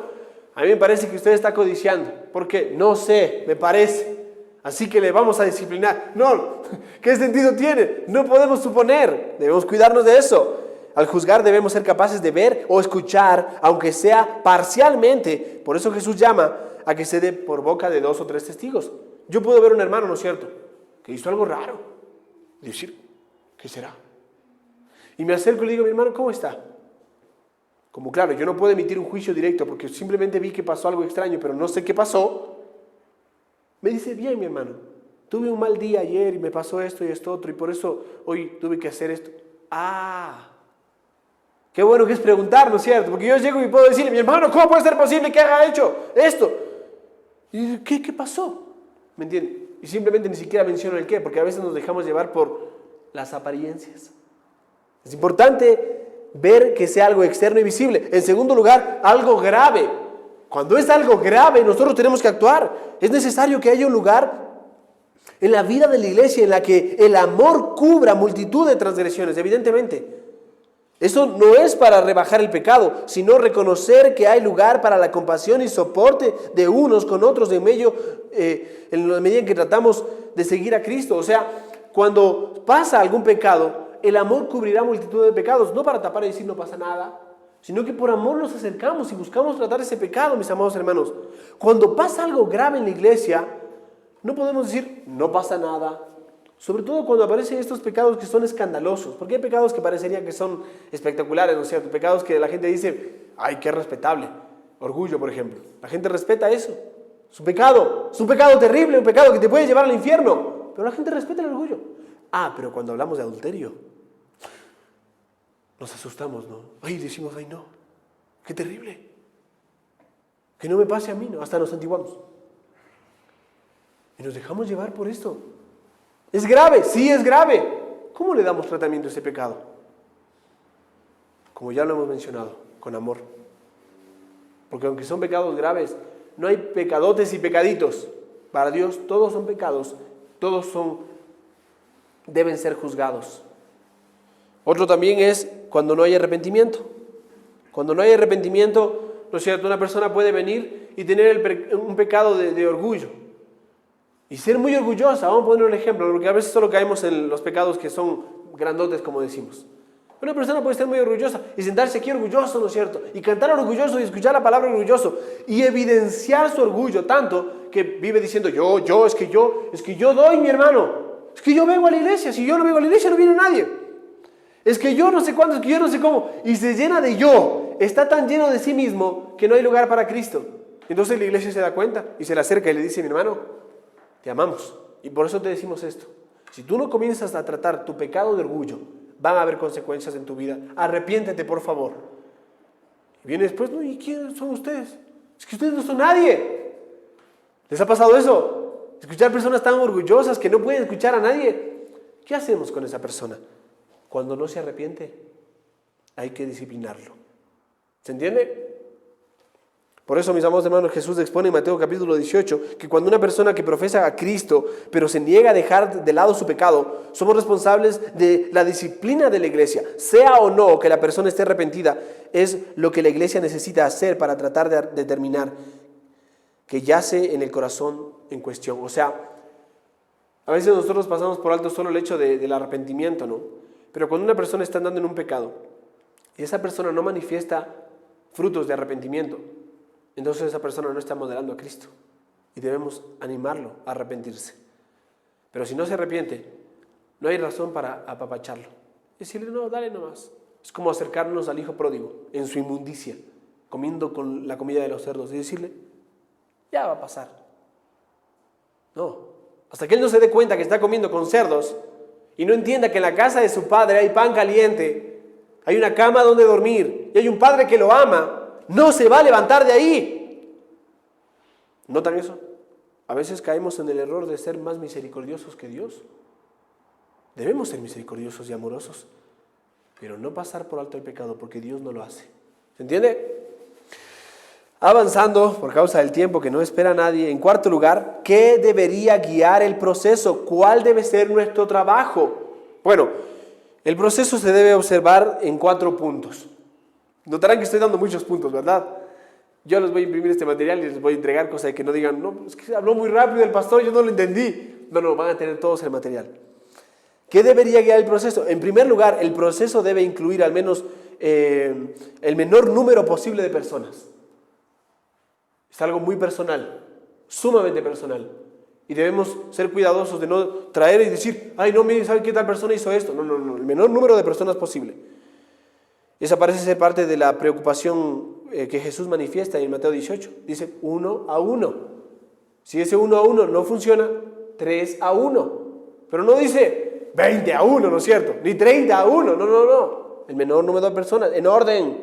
a mí me parece que usted está codiciando. ¿Por qué? No sé, me parece. Así que le vamos a disciplinar. No, ¿qué sentido tiene? No podemos suponer. Debemos cuidarnos de eso. Al juzgar debemos ser capaces de ver o escuchar, aunque sea parcialmente. Por eso Jesús llama a que se dé por boca de 2 o 3 testigos. Yo puedo ver un hermano, ¿no es cierto?, que hizo algo raro. Y decir, ¿qué será? Y me acerco y le digo, mi hermano, ¿cómo está? Como claro, yo no puedo emitir un juicio directo porque simplemente vi que pasó algo extraño, pero no sé qué pasó. Me dice, bien, mi hermano, tuve un mal día ayer y me pasó esto y esto otro y por eso hoy tuve que hacer esto. Ah, qué bueno que es preguntar, ¿no es cierto? Porque yo llego y puedo decirle, mi hermano, ¿cómo puede ser posible que haya hecho esto? Y ¿qué pasó? ¿Me entiende? Y simplemente ni siquiera menciono el qué, porque a veces nos dejamos llevar por las apariencias. Es importante ver que sea algo externo y visible. En segundo lugar, algo grave. Cuando es algo grave, nosotros tenemos que actuar. Es necesario que haya un lugar en la vida de la iglesia en la que el amor cubra multitud de transgresiones, evidentemente. Eso no es para rebajar el pecado, sino reconocer que hay lugar para la compasión y soporte de unos con otros en la medida en que tratamos de seguir a Cristo. O sea, cuando pasa algún pecado, el amor cubrirá multitud de pecados, no para tapar y decir no pasa nada, sino que por amor nos acercamos y buscamos tratar ese pecado, mis amados hermanos. Cuando pasa algo grave en la iglesia, no podemos decir no pasa nada. Sobre todo cuando aparecen estos pecados que son escandalosos, porque hay pecados que parecerían que son espectaculares, ¿no es cierto? Pecados que la gente dice, ay, qué respetable. Orgullo, por ejemplo. La gente respeta eso. Es un pecado terrible, un pecado que te puede llevar al infierno. Pero la gente respeta el orgullo. Ah, pero cuando hablamos de adulterio, nos asustamos, ¿no? Ay, decimos, ay, no, qué terrible. Que no me pase a mí, ¿no? Hasta nos santiguamos. Y nos dejamos llevar por esto. ¿Es grave? Sí, es grave. ¿Cómo le damos tratamiento a ese pecado? Como ya lo hemos mencionado, con amor. Porque aunque son pecados graves, no hay pecadotes y pecaditos. Para Dios todos son pecados, deben ser juzgados. Otro también es cuando no hay arrepentimiento. Cuando no hay arrepentimiento, ¿no es cierto? Una persona puede venir y tener un pecado de orgullo. Y ser muy orgullosa. Vamos a poner un ejemplo, porque a veces solo caemos en los pecados que son grandotes, como decimos. Una persona puede ser muy orgullosa y sentarse aquí orgulloso, ¿no es cierto? Y cantar orgulloso y escuchar la palabra orgulloso y evidenciar su orgullo tanto que vive diciendo es que yo doy, mi hermano. Es que yo vengo a la iglesia. Si yo no vengo a la iglesia no viene nadie. Es que yo no sé cuándo, es que yo no sé cómo. Y se llena de yo. Está tan lleno de sí mismo que no hay lugar para Cristo. Entonces la iglesia se da cuenta y se le acerca y le dice, mi hermano, te amamos. Y por eso te decimos esto. Si tú no comienzas a tratar tu pecado de orgullo, van a haber consecuencias en tu vida. Arrepiéntete, por favor. Y viene después, no, ¿y quiénes son ustedes? Es que ustedes no son nadie. ¿Les ha pasado eso? Escuchar personas tan orgullosas que no pueden escuchar a nadie. ¿Qué hacemos con esa persona? Cuando no se arrepiente, hay que disciplinarlo. ¿Se entiende? Por eso, mis amados hermanos, Jesús expone en Mateo capítulo 18 que cuando una persona que profesa a Cristo, pero se niega a dejar de lado su pecado, somos responsables de la disciplina de la iglesia. Sea o no que la persona esté arrepentida, es lo que la iglesia necesita hacer para tratar de determinar que yace en el corazón en cuestión. O sea, a veces nosotros pasamos por alto solo el hecho del arrepentimiento, ¿no? Pero cuando una persona está andando en un pecado y esa persona no manifiesta frutos de arrepentimiento, entonces esa persona no está modelando a Cristo y debemos animarlo a arrepentirse. Pero si no se arrepiente, no hay razón para apapacharlo. Decirle, no, dale nomás. Es como acercarnos al hijo pródigo en su inmundicia, comiendo con la comida de los cerdos y decirle, ya va a pasar. No, hasta que él no se dé cuenta que está comiendo con cerdos y no entienda que en la casa de su padre hay pan caliente, hay una cama donde dormir y hay un padre que lo ama, no se va a levantar de ahí. ¿Notan eso? A veces caemos en el error de ser más misericordiosos que Dios. Debemos ser misericordiosos y amorosos, pero no pasar por alto el pecado porque Dios no lo hace. ¿Se entiende? Avanzando por causa del tiempo que no espera a nadie. En cuarto lugar, ¿qué debería guiar el proceso? ¿Cuál debe ser nuestro trabajo? Bueno, el proceso se debe observar en 4 puntos. Notarán que estoy dando muchos puntos, ¿verdad? Yo les voy a imprimir este material y les voy a entregar cosas que no digan, no, es que habló muy rápido el pastor, yo no lo entendí. No, van a tener todos el material. ¿Qué debería guiar el proceso? En primer lugar, el proceso debe incluir al menos el menor número posible de personas. Es algo muy personal, sumamente personal. Y debemos ser cuidadosos de no traer y decir, ay, no, mire, ¿sabe qué tal persona hizo esto? No, el menor número de personas posible. Esa parece ser parte de la preocupación que Jesús manifiesta en Mateo 18. Dice 1 a 1. Si ese 1 a 1 no funciona, 3 a 1. Pero no dice 20 a 1, ¿no es cierto? Ni 30 a 1, no. El menor número de personas, en orden.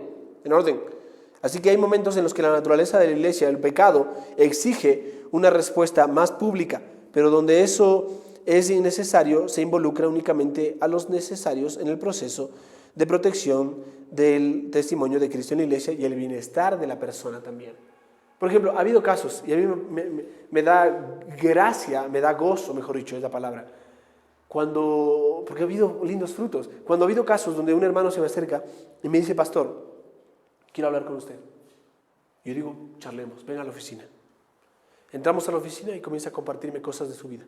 Así que hay momentos en los que la naturaleza de la iglesia, el pecado, exige una respuesta más pública, pero donde eso es innecesario, se involucra únicamente a los necesarios en el proceso de protección del testimonio de Cristo en la iglesia y el bienestar de la persona también. Por ejemplo, ha habido casos, y a mí me da gracia, me da gozo, mejor dicho, es la palabra, porque ha habido lindos frutos. Cuando ha habido casos donde un hermano se me acerca y me dice, pastor, quiero hablar con usted. Yo digo, charlemos, ven a la oficina. Entramos a la oficina y comienza a compartirme cosas de su vida.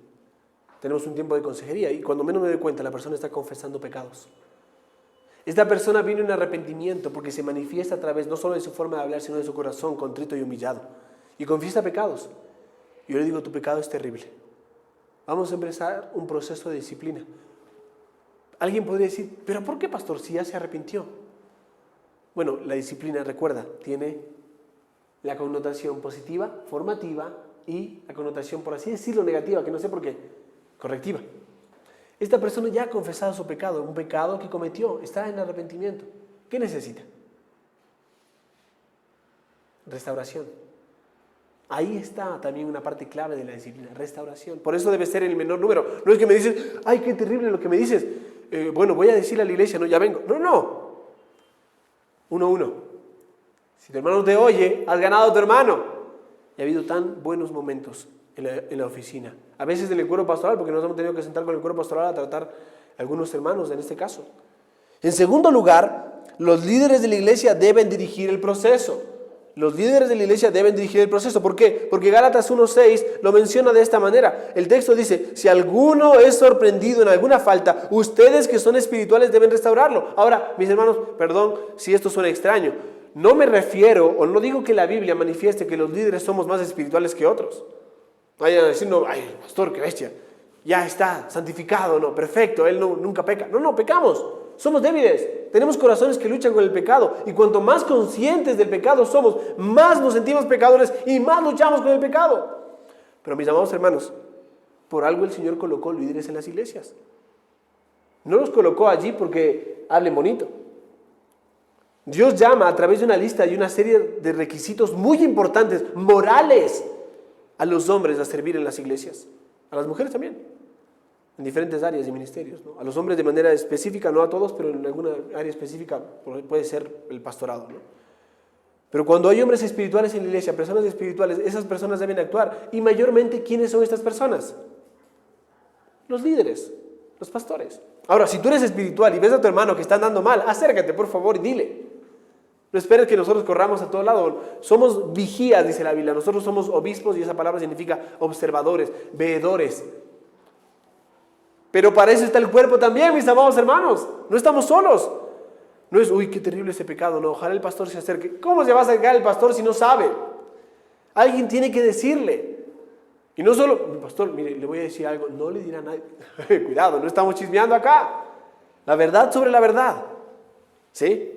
Tenemos un tiempo de consejería y cuando menos me doy cuenta, la persona está confesando pecados. Esta persona viene en arrepentimiento porque se manifiesta a través no solo de su forma de hablar, sino de su corazón contrito y humillado. Y confiesa pecados. Yo le digo, tu pecado es terrible. Vamos a empezar un proceso de disciplina. Alguien podría decir, ¿pero por qué, pastor, si ya se arrepintió? Bueno, la disciplina, recuerda, tiene la connotación positiva, formativa, y la connotación, por así decirlo, negativa, que no sé por qué, correctiva. Esta persona ya ha confesado su pecado, un pecado que cometió, está en arrepentimiento. ¿Qué necesita? Restauración. Ahí está también una parte clave de la disciplina, restauración. Por eso debe ser el menor número. No es que me dices, ay, qué terrible lo que me dices. Bueno, voy a decirle a la iglesia, no, ya vengo. No. 1-1. Si tu hermano te oye, has ganado a tu hermano. Y ha habido tan buenos momentos en la oficina. A veces en el cuerpo pastoral, porque nos hemos tenido que sentar con el cuerpo pastoral a tratar a algunos hermanos en este caso. En segundo lugar, los líderes de la iglesia deben dirigir el proceso. Los líderes de la iglesia deben dirigir el proceso. ¿Por qué? Porque Gálatas 1:6 lo menciona de esta manera. El texto dice, si alguno es sorprendido en alguna falta, ustedes que son espirituales deben restaurarlo. Ahora, mis hermanos, perdón si esto suena extraño. No me refiero, o no digo que la Biblia manifieste que los líderes somos más espirituales que otros. Vayan a decir, no, ay, pastor, qué bestia. Ya está santificado, no, perfecto, él nunca peca. No, pecamos. Somos débiles, tenemos corazones que luchan con el pecado y cuanto más conscientes del pecado somos, más nos sentimos pecadores y más luchamos con el pecado. Pero mis amados hermanos, por algo el Señor colocó líderes en las iglesias. No los colocó allí porque hablen bonito. Dios llama a través de una lista y una serie de requisitos muy importantes, morales, a los hombres a servir en las iglesias, a las mujeres también. En diferentes áreas y ministerios, ¿no? A los hombres de manera específica, no a todos, pero en alguna área específica puede ser el pastorado, ¿no? Pero cuando hay hombres espirituales en la iglesia, personas espirituales, esas personas deben actuar. Y mayormente, ¿quiénes son estas personas? Los líderes, los pastores. Ahora, si tú eres espiritual y ves a tu hermano que está andando mal, acércate, por favor, y dile. No esperes que nosotros corramos a todo lado. Somos vigías, dice la Biblia. Nosotros somos obispos y esa palabra significa observadores, veedores. Pero para eso está el cuerpo también, mis amados hermanos. No estamos solos. No es, uy, qué terrible ese pecado. No, ojalá el pastor se acerque. ¿Cómo se va a acercar el pastor si no sabe? Alguien tiene que decirle. Y no solo, pastor, mire, le voy a decir algo. No le dirá a nadie. Cuidado, no estamos chismeando acá. La verdad sobre la verdad. ¿Sí?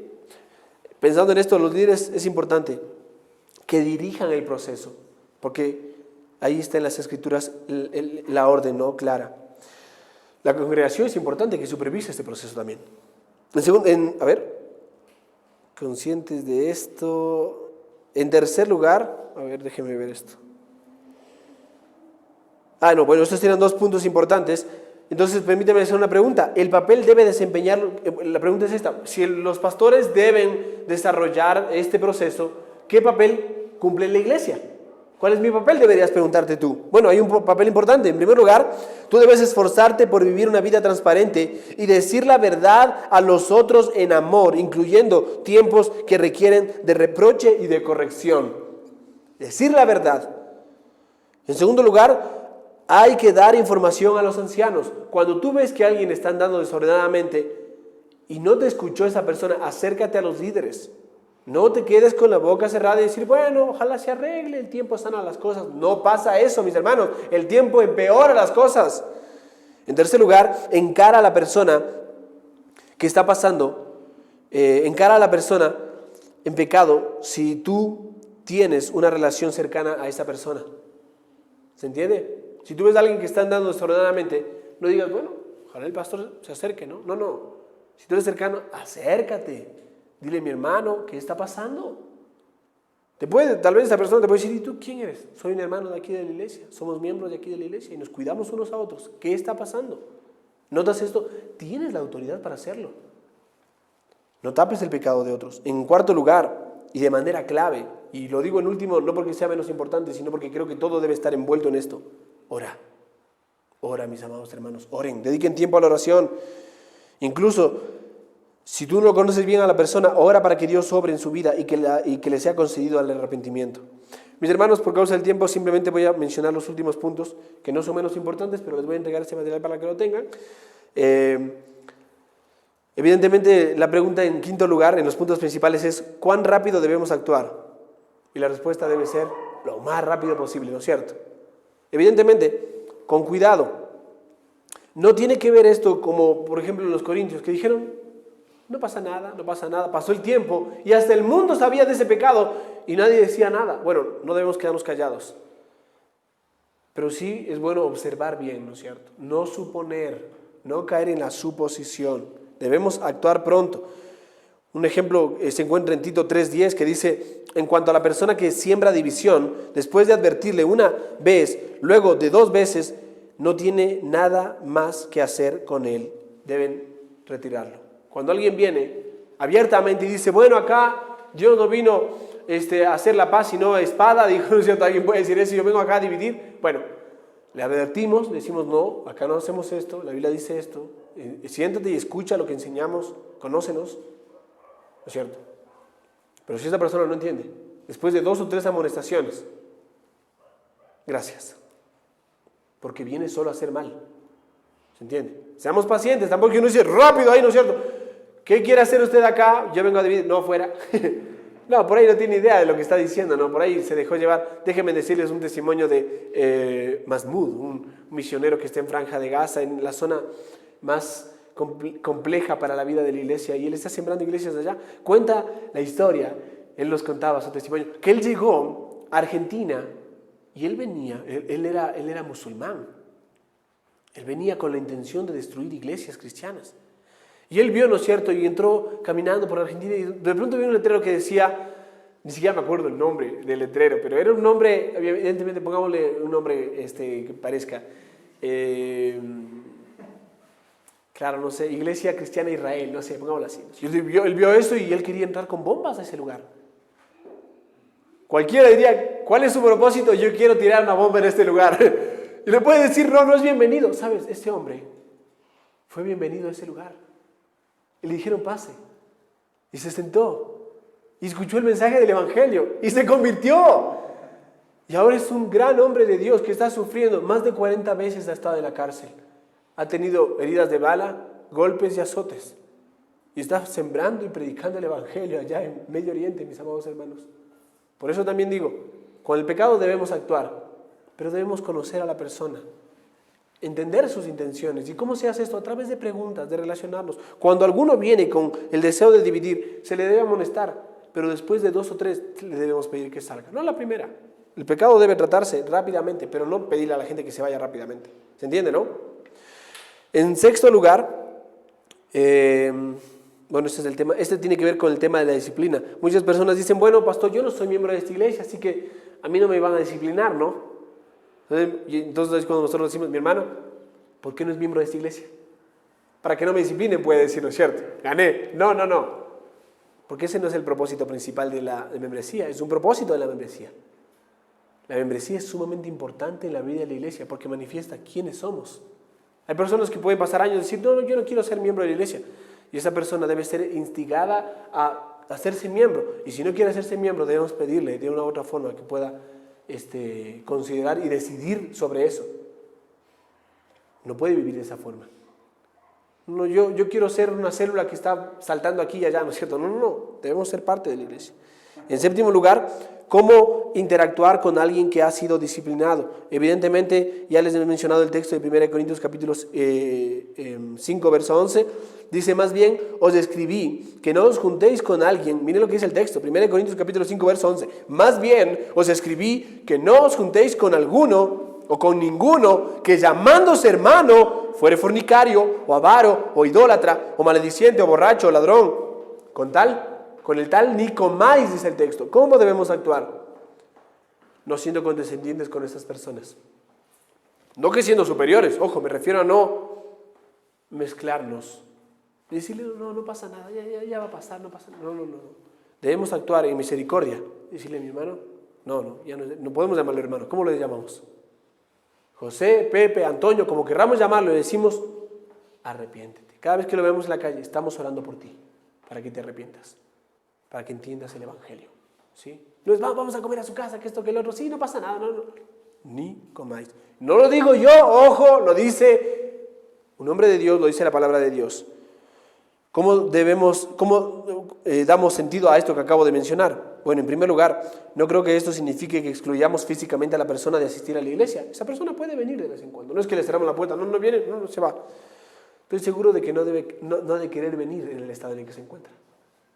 Pensando en esto, los líderes es importante que dirijan el proceso. Porque ahí está en las escrituras la orden, ¿no? Clara. La congregación es importante que supervise este proceso también. Conscientes de esto. En tercer lugar, déjenme ver esto. Estos tienen dos puntos importantes. Entonces, permíteme hacer una pregunta. El papel debe desempeñarlo, la pregunta es esta. Si los pastores deben desarrollar este proceso, ¿qué papel cumple la iglesia? ¿Cuál es mi papel? Deberías preguntarte tú. Bueno, hay un papel importante. En primer lugar, tú debes esforzarte por vivir una vida transparente y decir la verdad a los otros en amor, incluyendo tiempos que requieren de reproche y de corrección. Decir la verdad. En segundo lugar, hay que dar información a los ancianos. Cuando tú ves que alguien está andando desordenadamente y no te escuchó esa persona, acércate a los líderes. No te quedes con la boca cerrada y decir, bueno, ojalá se arregle, el tiempo sana las cosas. No pasa eso, mis hermanos. El tiempo empeora las cosas. En tercer lugar, encara a la persona que está pasando, encara a la persona en pecado si tú tienes una relación cercana a esa persona. ¿Se entiende? Si tú ves a alguien que está andando desordenadamente, no digas, bueno, ojalá el pastor se acerque, ¿no? No. Si tú eres cercano, acércate. Dile, mi hermano, ¿qué está pasando? Tal vez esa persona te puede decir, ¿y tú quién eres? Soy un hermano de aquí de la iglesia, somos miembros de aquí de la iglesia y nos cuidamos unos a otros. ¿Qué está pasando? ¿Notas esto? Tienes la autoridad para hacerlo. No tapes el pecado de otros. En cuarto lugar, y de manera clave, y lo digo en último no porque sea menos importante, sino porque creo que todo debe estar envuelto en esto. Ora. Ora, mis amados hermanos, oren, dediquen tiempo a la oración. Incluso, si tú no conoces bien a la persona, ora para que Dios obre en su vida y que le sea concedido el arrepentimiento. Mis hermanos, por causa del tiempo, simplemente voy a mencionar los últimos puntos, que no son menos importantes, pero les voy a entregar este material para que lo tengan. Evidentemente, la pregunta en quinto lugar, en los puntos principales, es ¿cuán rápido debemos actuar? Y la respuesta debe ser lo más rápido posible, ¿no es cierto? Evidentemente, con cuidado. No tiene que ver esto como, por ejemplo, los corintios, que dijeron, no pasa nada, pasó el tiempo y hasta el mundo sabía de ese pecado y nadie decía nada. Bueno, no debemos quedarnos callados. Pero sí es bueno observar bien, ¿no es cierto? No suponer, no caer en la suposición. Debemos actuar pronto. Un ejemplo se encuentra en Tito 3:10 que dice, en cuanto a la persona que siembra división, después de advertirle una vez, luego de 2 veces, no tiene nada más que hacer con él. Deben retirarlo. Cuando alguien viene abiertamente y dice, bueno, acá Dios no vino a hacer la paz sino espada, dijo, ¿no es cierto? Alguien puede decir eso, yo vengo acá a dividir. Bueno, le advertimos, le decimos, no, acá no hacemos esto, la Biblia dice esto, Siéntate y escucha lo que enseñamos, conócenos, ¿no es cierto? Pero si esta persona no entiende, después de 2 o 3 amonestaciones, gracias, porque viene solo a hacer mal. ¿Se entiende? Seamos pacientes, tampoco que uno dice rápido ahí, ¿no es cierto? ¿Qué quiere hacer usted acá? Yo vengo a dividir, no, fuera. No, por ahí no tiene idea de lo que está diciendo, ¿no? Por ahí se dejó llevar. Déjenme decirles un testimonio de Mahmoud, un misionero que está en Franja de Gaza, en la zona más compleja para la vida de la iglesia, y él está sembrando iglesias allá. Cuenta la historia, él nos contaba su testimonio, que él llegó a Argentina y él venía, él era musulmán. Él venía con la intención de destruir iglesias cristianas. Y él vio, ¿no es cierto?, y entró caminando por Argentina y de pronto vio un letrero que decía, ni siquiera me acuerdo el nombre del letrero, pero era un nombre, evidentemente pongámosle un nombre que parezca, claro, no sé, Iglesia Cristiana Israel, no sé, pongámoslo así. Y él vio eso y él quería entrar con bombas a ese lugar. Cualquiera diría, ¿cuál es su propósito? Yo quiero tirar una bomba en este lugar. Y le puede decir, no es bienvenido. ¿Sabes? Este hombre fue bienvenido a ese lugar. Y le dijeron, pase. Y se sentó. Y escuchó el mensaje del Evangelio. Y se convirtió. Y ahora es un gran hombre de Dios que está sufriendo. Más de 40 veces ha estado en la cárcel. Ha tenido heridas de bala, golpes y azotes. Y está sembrando y predicando el Evangelio allá en Medio Oriente, mis amados hermanos. Por eso también digo, con el pecado debemos actuar. Pero debemos conocer a la persona, entender sus intenciones. ¿Y cómo se hace esto? A través de preguntas, de relacionarnos. Cuando alguno viene con el deseo de dividir, se le debe amonestar, pero después de 2 o 3 le debemos pedir que salga. No la primera. El pecado debe tratarse rápidamente, pero no pedirle a la gente que se vaya rápidamente. ¿Se entiende, no? En sexto lugar, bueno, este es el tema. Este tiene que ver con el tema de la disciplina. Muchas personas dicen, bueno, pastor, yo no soy miembro de esta iglesia, así que a mí no me van a disciplinar, ¿no? Y entonces cuando nosotros decimos, mi hermano, ¿por qué no es miembro de esta iglesia? Para que no me disciplinen, puede decir, ¿no es cierto? Gané. No. Porque ese no es el propósito principal de la membresía, es un propósito de la membresía. La membresía es sumamente importante en la vida de la iglesia porque manifiesta quiénes somos. Hay personas que pueden pasar años y decir, no, yo no quiero ser miembro de la iglesia. Y esa persona debe ser instigada a hacerse miembro. Y si no quiere hacerse miembro, debemos pedirle de una u otra forma que pueda considerar y decidir sobre eso. No puede vivir de esa forma. No, yo quiero ser una célula que está saltando aquí y allá, ¿no es cierto? No, debemos ser parte de la iglesia. En séptimo lugar, ¿cómo interactuar con alguien que ha sido disciplinado? Evidentemente, ya les he mencionado el texto de 1 Corintios capítulo 5, verso 11. Dice, más bien, os escribí que no os juntéis con alguien. Miren lo que dice el texto, 1 Corintios capítulo 5, verso 11. Más bien, os escribí que no os juntéis con alguno o con ninguno que llamándose hermano fuere fornicario, o avaro, o idólatra, o malediciente, o borracho, o ladrón. Con el tal ni comáis, dice el texto. ¿Cómo debemos actuar? No siendo condescendientes con estas personas. No que siendo superiores, ojo, me refiero a no mezclarnos. Y decirle, no pasa nada, ya va a pasar, no pasa nada. No. Debemos actuar en misericordia. Decirle, mi hermano, ya no podemos llamarle hermano. ¿Cómo le llamamos? José, Pepe, Antonio, como querramos llamarlo, le decimos, arrepiéntete. Cada vez que lo vemos en la calle, estamos orando por ti, para que te arrepientas, para que entiendas el Evangelio. ¿Sí? No es, vamos a comer a su casa, que esto, que el otro. Sí, no pasa nada, no. Ni comáis. No lo digo yo, ojo, lo dice un hombre de Dios, lo dice la palabra de Dios. ¿Cómo damos sentido a esto que acabo de mencionar? Bueno, en primer lugar, no creo que esto signifique que excluyamos físicamente a la persona de asistir a la iglesia. Esa persona puede venir de vez en cuando. No es que le cerramos la puerta, no viene, no se va. Estoy seguro de que no debe querer venir en el estado en el que se encuentra.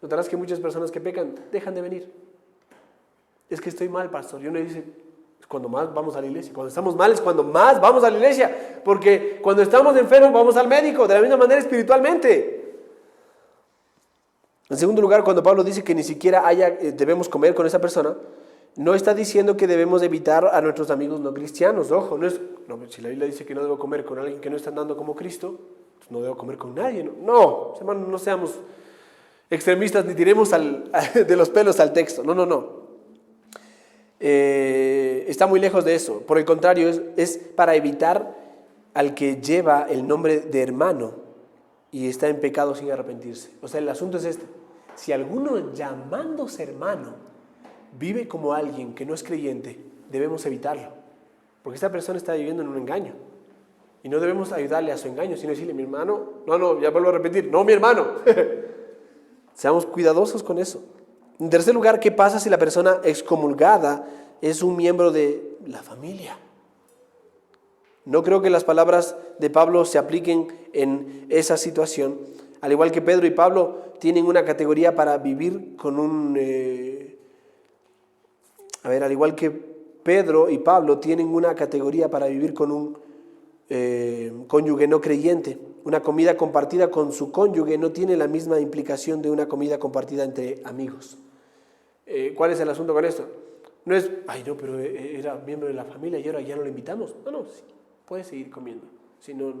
Notarás que muchas personas que pecan dejan de venir. Es que estoy mal, pastor. Y uno dice, es cuando más vamos a la iglesia. Cuando estamos mal es cuando más vamos a la iglesia. Porque cuando estamos enfermos vamos al médico, de la misma manera espiritualmente. En segundo lugar, cuando Pablo dice que ni siquiera debemos comer con esa persona, no está diciendo que debemos evitar a nuestros amigos no cristianos. Ojo, si la Biblia dice que no debo comer con alguien que no está andando como Cristo, pues no debo comer con nadie. No, hermanos, no seamos extremistas ni tiremos de los pelos al texto. No. Está muy lejos de eso. Por el contrario, es para evitar al que lleva el nombre de hermano. y está en pecado sin arrepentirse. O sea, el asunto es este: si alguno llamándose hermano vive como alguien que no es creyente, debemos evitarlo, porque esta persona está viviendo en un engaño y no debemos ayudarle a su engaño, sino decirle: mi hermano, no, ya vuelvo a repetir, no mi hermano. Seamos cuidadosos con eso. En tercer lugar, ¿qué pasa si la persona excomulgada es un miembro de la familia? No creo que las palabras de Pablo se apliquen en esa situación. Al igual que Pedro y Pablo tienen una categoría para vivir con un... al igual que Pedro y Pablo tienen una categoría para vivir con un cónyuge no creyente. Una comida compartida con su cónyuge no tiene la misma implicación de una comida compartida entre amigos. ¿Cuál es el asunto con esto? No es, pero era miembro de la familia y ahora ya no lo invitamos. No, sí, puede seguir comiendo. Si no,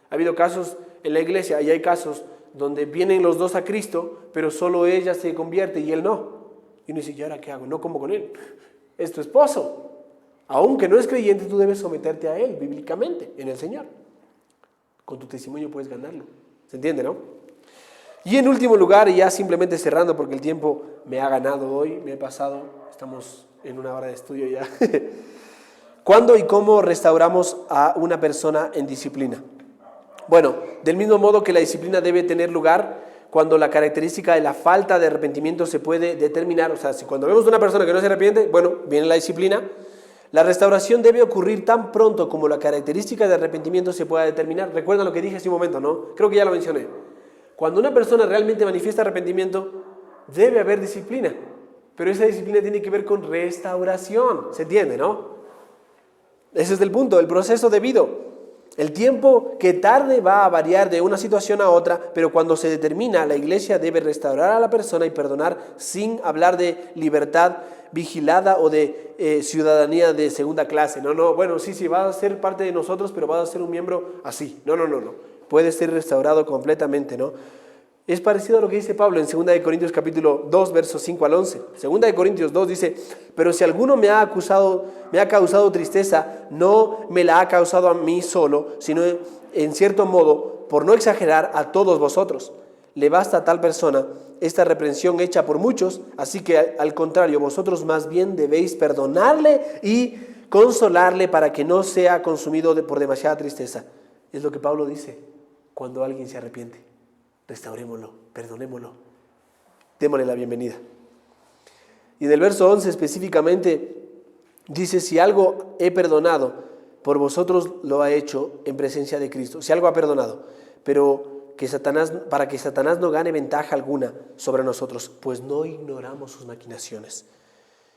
ha habido casos en la iglesia, y hay casos donde vienen los dos a Cristo, pero solo ella se convierte y él no. Y uno dice: ¿y ahora qué hago? No como con él. Es tu esposo. Aunque no es creyente, tú debes someterte a él bíblicamente en el Señor. Con tu testimonio puedes ganarlo. ¿Se entiende, no? Y en último lugar, y ya simplemente cerrando porque el tiempo me ha ganado hoy, me he pasado, estamos en una hora de estudio ya. ¿Cuándo y cómo restauramos a una persona en disciplina? Bueno, del mismo modo que la disciplina debe tener lugar cuando la característica de la falta de arrepentimiento se puede determinar. O sea, si cuando vemos a una persona que no se arrepiente, bueno, viene la disciplina. La restauración debe ocurrir tan pronto como la característica de arrepentimiento se pueda determinar. Recuerdan lo que dije hace un momento, ¿no? Creo que ya lo mencioné. Cuando una persona realmente manifiesta arrepentimiento, debe haber disciplina. Pero esa disciplina tiene que ver con restauración. ¿Se entiende, no? Ese es el punto, el proceso debido. El tiempo que tarde va a variar de una situación a otra, pero cuando se determina, la iglesia debe restaurar a la persona y perdonar, sin hablar de libertad vigilada o de ciudadanía de segunda clase. No, bueno, sí, vas a ser parte de nosotros, pero vas a ser un miembro así. No. Puede ser restaurado completamente, ¿no? Es parecido a lo que dice Pablo en 2 Corintios capítulo 2, versos 5 al 11. 2 Corintios 2 dice: pero si alguno me ha causado tristeza, no me la ha causado a mí solo, sino en cierto modo, por no exagerar, a todos vosotros. Le basta a tal persona esta reprensión hecha por muchos, así que al contrario, vosotros más bien debéis perdonarle y consolarle para que no sea consumido por demasiada tristeza. Es lo que Pablo dice cuando alguien se arrepiente. Restaurémoslo, perdonémoslo, démosle la bienvenida. Y en el verso 11 específicamente dice: si algo he perdonado, por vosotros lo ha hecho en presencia de Cristo. Si algo ha perdonado, pero para que Satanás no gane ventaja alguna sobre nosotros, pues no ignoramos sus maquinaciones.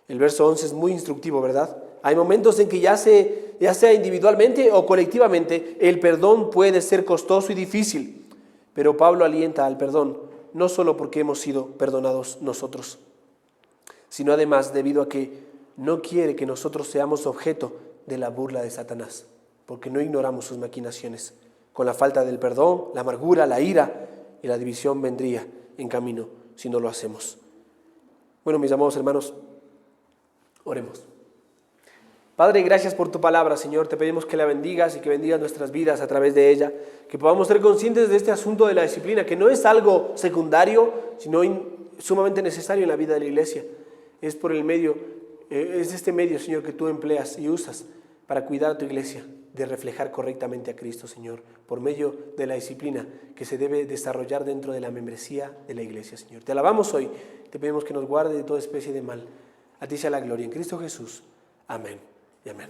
El verso 11 es muy instructivo, ¿verdad? Hay momentos en que ya sea individualmente o colectivamente, el perdón puede ser costoso y difícil. Pero Pablo alienta al perdón, no solo porque hemos sido perdonados nosotros, sino además debido a que no quiere que nosotros seamos objeto de la burla de Satanás, porque no ignoramos sus maquinaciones. Con la falta del perdón, la amargura, la ira y la división vendría en camino si no lo hacemos. Bueno, mis amados hermanos, oremos. Padre, gracias por tu palabra, Señor. Te pedimos que la bendigas y que bendigas nuestras vidas a través de ella. Que podamos ser conscientes de este asunto de la disciplina, que no es algo secundario, sino sumamente necesario en la vida de la iglesia. Es este medio, Señor, que tú empleas y usas para cuidar a tu iglesia, de reflejar correctamente a Cristo, Señor, por medio de la disciplina que se debe desarrollar dentro de la membresía de la iglesia, Señor. Te alabamos hoy, te pedimos que nos guarde de toda especie de mal. A ti sea la gloria en Cristo Jesús. Amén y amén.